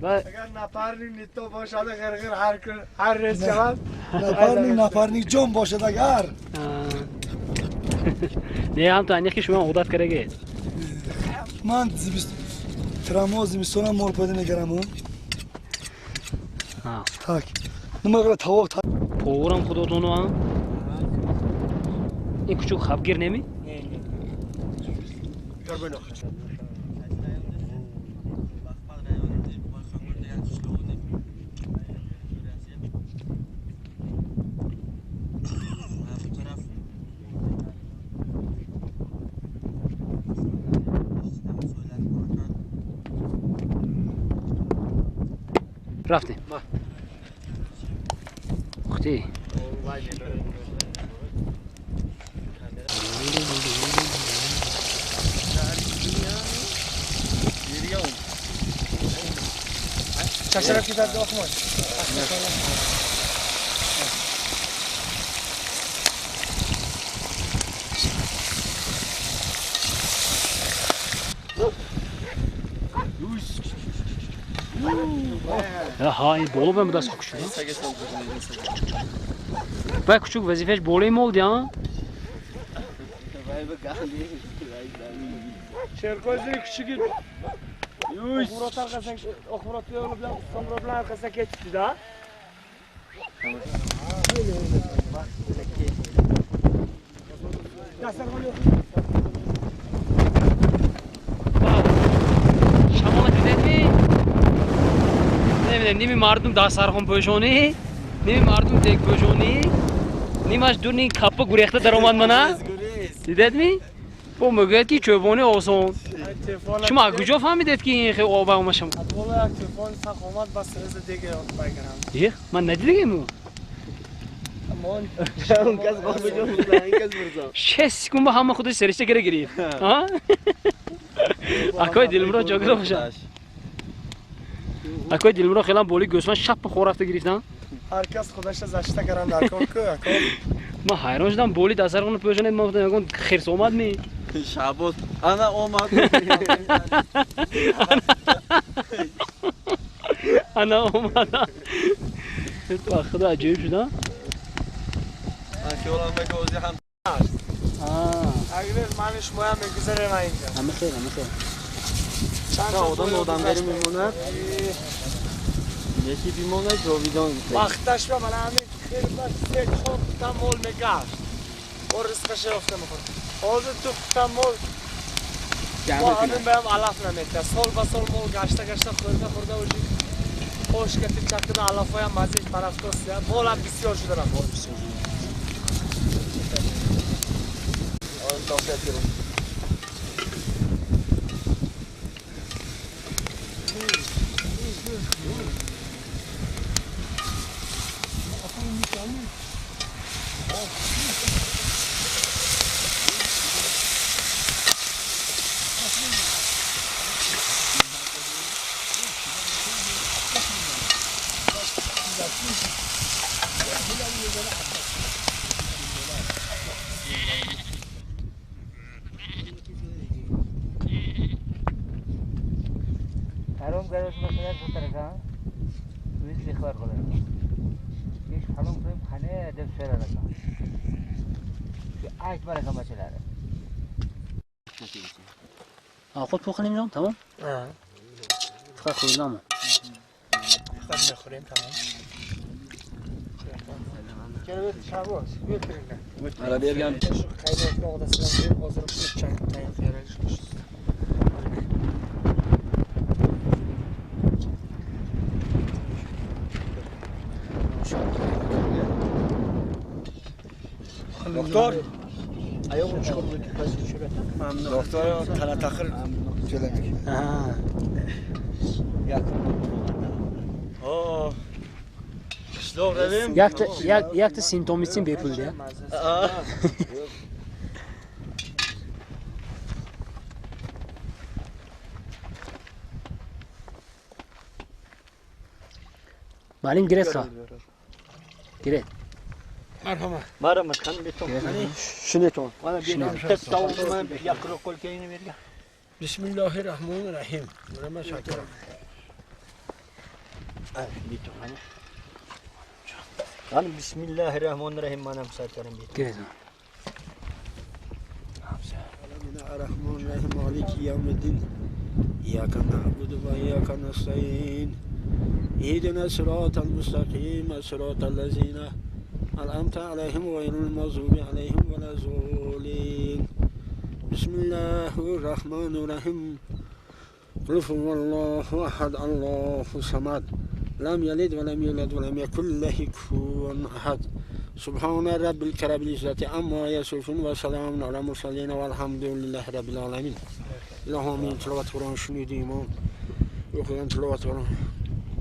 اگر نپرنی تو باشد غرغر هر رز جواب نپرنی جون باشد اگر نه هم تو که شما عادت کرگی من ترامو زمستون مال پیدا نگرم تاک نماغلا تاوق تاک پورم خودتونو هم این کوچوک خبگیر نمی؟ رفتیم اختی چشرف که در داخل ها این بالا بهم دست کوچولو سگ سال با کوچولو وظیفهش بالای مول ها وای به گالی Çerkozun küçük Okurat arkasından okurat yolu bilen somrodlar arkasına geçti daha. شمال دیدی؟ نمیدونم نیمی مردم دست سرخون پوشونی نیمی مردم دیگ پوشونی نیمش دور نی کپا گریخته در اومد منه دیدی؟ با مگوید که چوبانی آسان شما کجا فهمیدید که این خیلی آب اومشم؟ والا تلفن ساخت اومد بس رز دیگه بگیرم. یه من ندیدم. اون کس با کجا بود این کس برزا. شش سکون با همه خودش سرشته گرفت. ها؟ اکای دلمرا جاگر باشه. اکای دلمرا خیلی بالی گوسفند شب خورافته گرفتن. هر کس خودش زشته کردن در کار که ما حیران شدم بالی دسترخون پوشونید ما گفتم خیرس اومد می. شعبوت انا اومد انا اومد تو خدا عجیب شد ها شغلم بگوزی هم اگر منش مهم میگذره من اینجا همه خیر چند آدم بریم میمونه یکی بیمونه جاویدان وقتش به من همین خیلی بس خوب تمول میگشت و رزقش رفته میکنه حاضر تو تمول با همین بهم علف نمیده سال با سال مول گشته خورده و جی خوش کتی چکده علف های مزیج پرفتاست مول هم بسیار شده رفت مول بسیار شده آن تافیت گرم حرام گرفت مثلا سترگاه توی بخور کنه یک حرام کنیم خانه دل شهر رکن که آیت برای کم بچه داره خود پخنیم جان تمام فقط خوردم خود نخوریم تمام چرا شاباش بیرون آره بیرگم خیلی نقطه سلام حاضر شد چند تایم خیرش دکتر ایوب چیکار میکنی پس چرا دکتر تنها تاخر جلو میگه آه شلوغ رویم یک تا سیمتومیسین بپول ده معلم گرفت خواه گرفت مرحمت خانم بیتون شنیتون تتاوم یکلو کل که اینو میگه بسم الله الرحمن الرحیم من شاکرم بیتون خانم بسم الله الرحمن الرحیم منم سر کردم بیتون گرفت الرحمن الرحیم مالک یوم الدین ایاک نعبد و ایاک نستعین اهدنا الصراط المستقیم صراط الذین أنعمت عليهم غير المغضوب عليهم ولا الضالين بسم الله الرحمن الرحيم قل هو الله أحد الله الصمد لم يلد ولم يولد ولم يكن له كفوا أحد سبحان رب العزة عما يصفون وسلام على المرسلين والحمد لله رب العالمين اللهم من تلاوت قرآن شنیدیم و بخوان تلاوت قرآن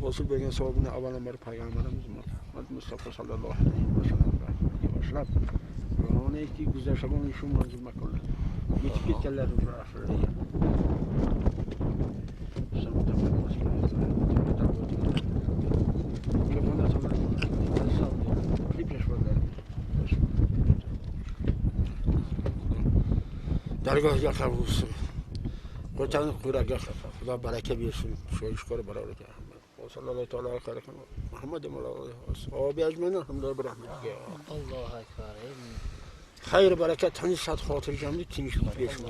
وصل بگن صاحبنا اولا بر پیامبرمز محمد مصطفی صلی الله علیه و سلم روانه کی گذشتگان ایشون منظور مکنه یکی که کلر رو رفته درگاه یا خروس قطعا خورا خدا برکه بیرسون شویش کار برای صلی الله تعالی علیه خیر محمد مولا صحابی اجمعین الحمدلله برحمت الله اکبر خیر برکت همین صد خاطر جمعی تینش بود بیش ما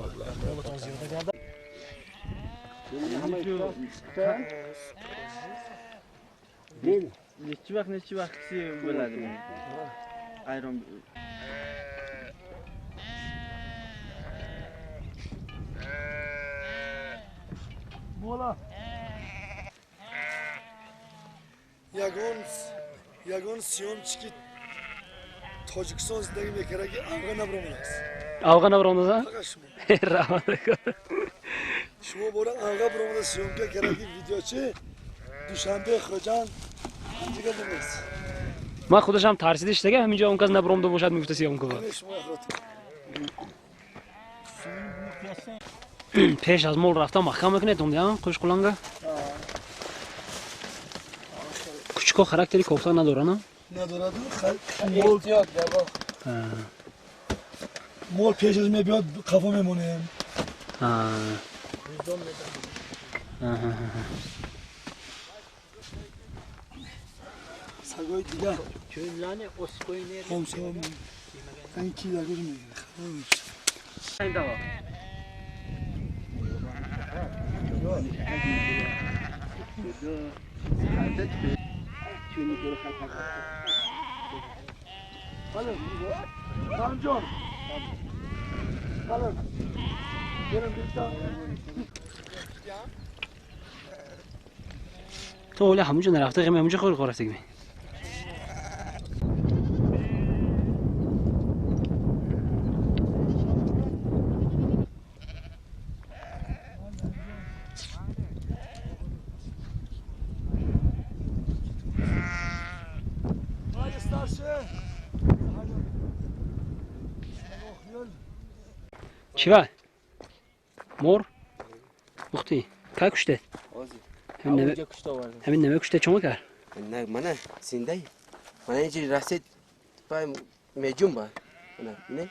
nechi vaqtgacha bo'ladi bu ayron Mola. Yagon siyomchiki Tojikiston zindagi mekaraga Afg'on abrominas. Afg'on abrominas? Faqat shuma. Rahmat aka. Shuma bora Afg'on abrominas siyomga kerakli videochi Dushanbe Xo'jan دیگه نمیست. من خودش هم ترسیده اشتگه همینجا اون کس نبرم باشد میگفته سیام کوبا. پیش از مول رفتم محکم میکنه دوندیان خوش قلنگه. کوچکو خاراکتری کوفتا نداره نه؟ نداره مول زیاد بابا. مول پیش از میاد قفا میمونه. سگای دیگه Köylülerini oskoyunu همسا این کی در گوش میگیره این دوا Ramcan Kalın Gelin bir tane تو ولی همونجا نرفته قیمه همونجا خود رفته گمی چی وای؟ مور؟ بختی؟ که کشته؟ همین نمه کشته چما کرد؟ نه منه زنده من اینجوری رسید پای میجون با نه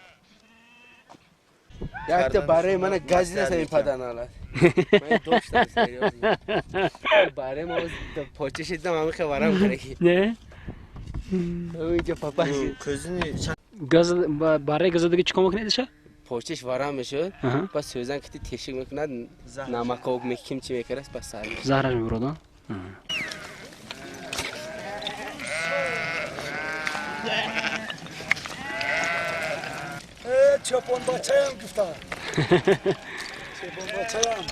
یک تا برای من گازی نسیم پدن حالا من دوست دارم برای ما پاچه شدم همه خبرم کرکی نه؟ اینجا پاپا گاز برای گاز دیگه چیکار میکنه دیشه؟ پاچش وارم میشد پس سوزن کتی تشک میکند نمک و میکیم چی میکره پس سر زهرش میبرد چپون بچه‌ام گفتم چپون بچه‌ام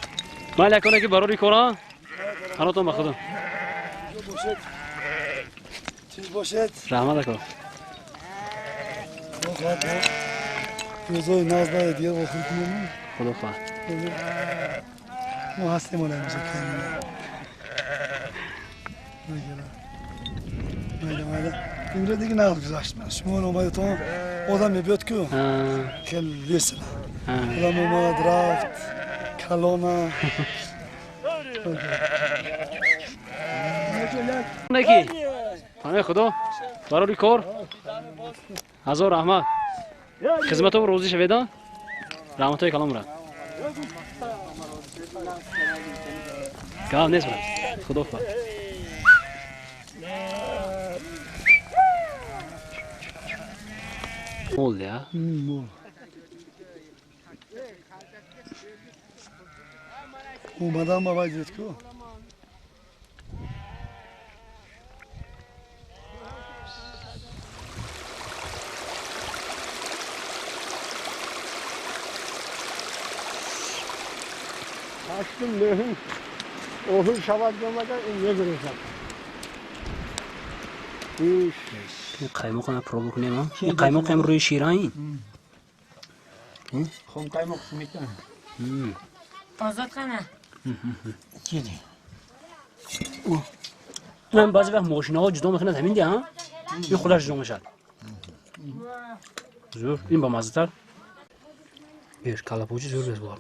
مال کنه که برای کورا انا تو مخدم باشد چیز باشد رحمت کن روزای ناز باید دیگه بخور کنیم خدا خواهد ما هستیم ولی میشه کنیم نگه اینجا دیگه نقل گذاشت من شما اومده تو آدم میبید که خیلی لیسنه آدم اومد رفت کلانه نکی همه خدا برای کار هزار رحمت خدمت رو روزی شویدان رحمت های کلام را کلام نیست برد خدا خواهد مول دیا مول اومدم با باید که Açtım lehim. Ohun şavadlamadan ince göreceğim. این قیمق هم پرو بکنیم ها این قیمق هم روی شیرانی خون قیمق میتونه آزاد کنه چیزی من بعضی وقت ماشین ها جدا میکنند همین دیگه ها این خودش جدا میشد زور این با مزه تر بیر کلاپوچی زور بیز بار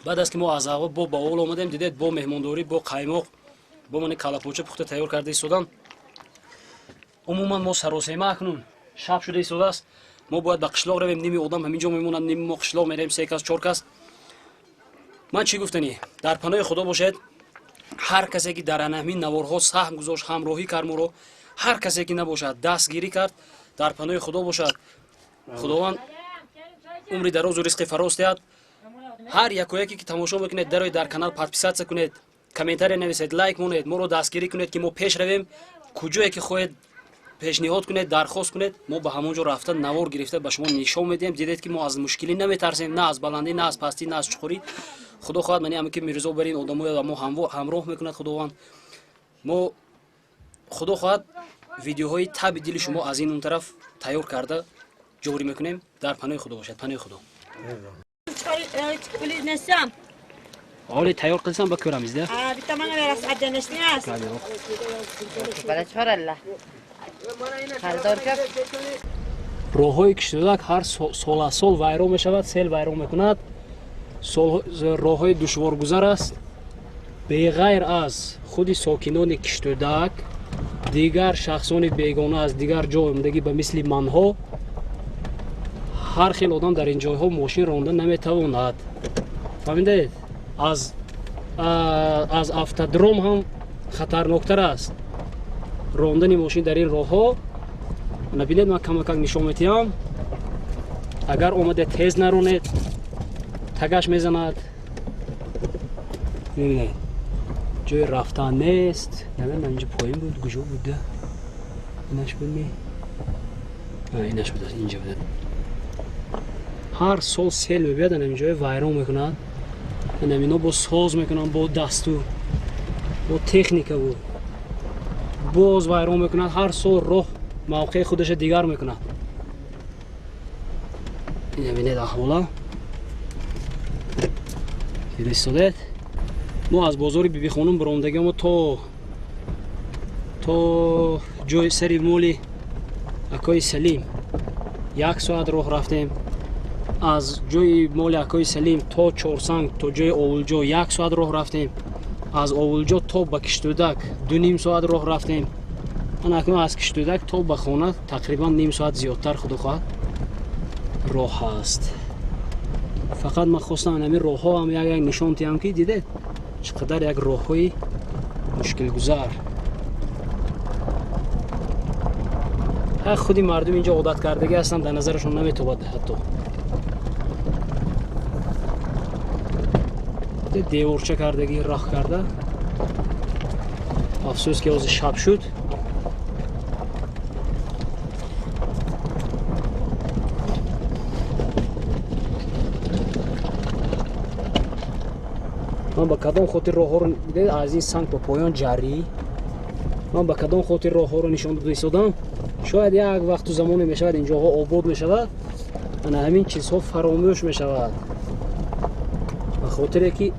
بعد از که ما از هوا با باول آمدیم دیدید با مهمانداری با قیمق با من کلاپوچه پخته تیار کرده ایستادن عموما ما سراسیمه اکنون شب شده ایستاده است ما باید به قشلاق رویم، نیمی آدم همینجا میمونن، نیمی ما قشلاق میریم، 3 کس 4 کس. من چی گفتنی در پناه خدا باشد. هر کسی که در همین نوارها سهم گذاشت، همراهی کرد ما رو، هر کسی که نباشد دستگیری کرد، در پناه خدا باشد. خداوند عمری دراز و رزق فراز دهد. هر یکی که تماشا میکنید در کانال پادپیساتسیا کنید، کامنتاری نویسید، لایک مونید، ما رو دستگیری کنید که ما پیش رویم. کجایی که خواهید پیشنهاد کنید، درخواست کنید، ما به همونجا رفتن نوار گرفته به شما نشون میدیم. دیدید که ما از مشکلی نمیترسیم، نه از بلندی، نه از پستی، نه از چخوری. خدا خواهد منی همین که میرزا برین آدمای ما همراه میکند خداوند. ما خدا خواهد ویدیوهای تب دل شما از این اون طرف تیار کرده جوری میکنیم. در پناه خدا باشد، پناه خدا. حالی تیار قلسم بکرم ازده. بیتا من راست عدنشنی است. برای چهار الله. خالدار کف. راههای کشتودک هر سال ویران میشود، سیل ویران میکند. راههای دشوارگذر است. بغیر از خود ساکنان کشتودک، دیگر شخصان بیگانه از دیگر جای آمدگی به مثل منها، هر خیل آدم در این جایها ماشین راندن نمیتواند. فهمیدید؟ از افتادروم هم خطرناکتر است راندن ماشین در این راهها. نبینید من کمک نشون میدم. اگر اومده تیز نرونید تگش میزند. ببینید جای رفتن نیست. نمیدونم اینجا پایین بود، کجا بوده؟ اینش ببینید. اینش بوده، اینجا بوده. هر سال سیل بیادن اینجا ویران میکنند. اینا با ساز میکنن، با دستور، با تکنیک بود باز ویران میکنند. هر سال راه موقع خودش دیگر میکنند. این ببینید احوالا فرستادید. ما از بازار بیبی خانم برامدگی ما تا جای سری مولی اکای سلیم 1 ساعت راه رفتیم. از جای مول اکای سلیم تا چورسنگ تا جای اولجا 1 ساعت راه رفتیم. از اولجا تا به کشتودک 2.5 ساعت راه رفتیم. من اکنون از کشتودک تا به خانه تقریبا نیم ساعت زیادتر خدا خواهد راه هست. فقط من خواستم همین راه ها هم یک نشان تیم که دیده چقدر یک راه های مشکل گذار. خودی مردم اینجا عادت کردگی هستن، در نظرشون نمیتواد حتی. دیورچه کردگی راه کرده. افسوس که از شب شد. من با کدام خاطر راه ها رو از این سنگ به پایان جاری، من با کدام خاطر راه ها رو نشان دادم. شاید یک وقت تو زمانی می شود اینجاها آباد می شود، من همین چیزها فراموش می شود. به خاطر که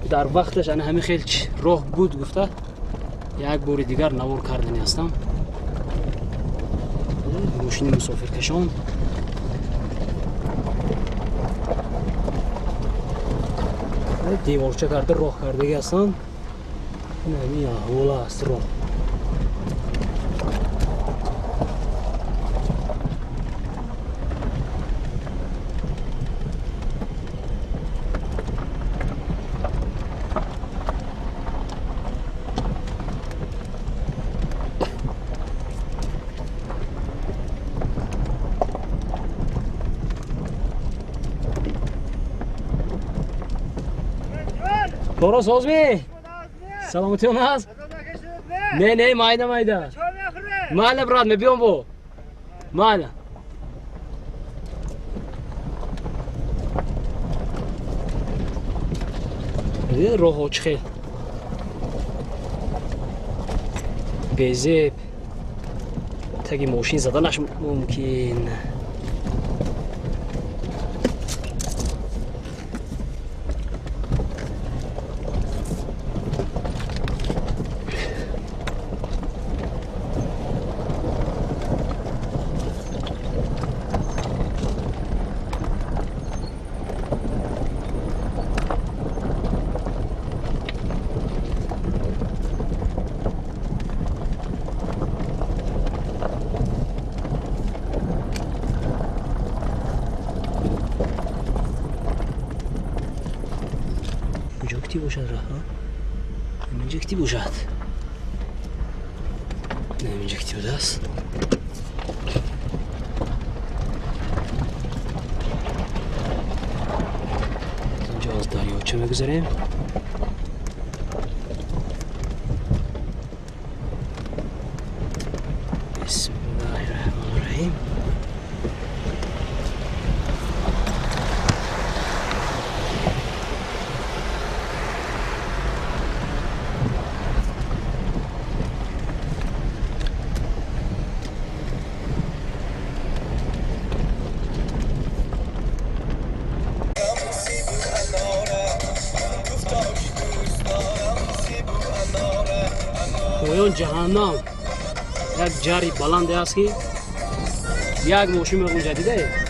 در وقتش انا همین خیلی راه بود گفته یک بار دیگر نوار کردنی هستم. ماشین مسافر کشان دیوارچه کرده راه کردگی هستم. همین احوالا است راه. درست آزمی سلامتی اون هست؟ نه مایده ماله برات میبیام بو ماله راه ها چخیل بیزیب تگی ماشین زدنش ممکن. باشد راه ها؟ همینجا کتی باشد نه همینجا کتی بوده است اینجا از دریاچه بگذاریم بسم الله الرحمن الرحیم پایان جهنم یک جری بلند است که یک ماشین اونجا دیده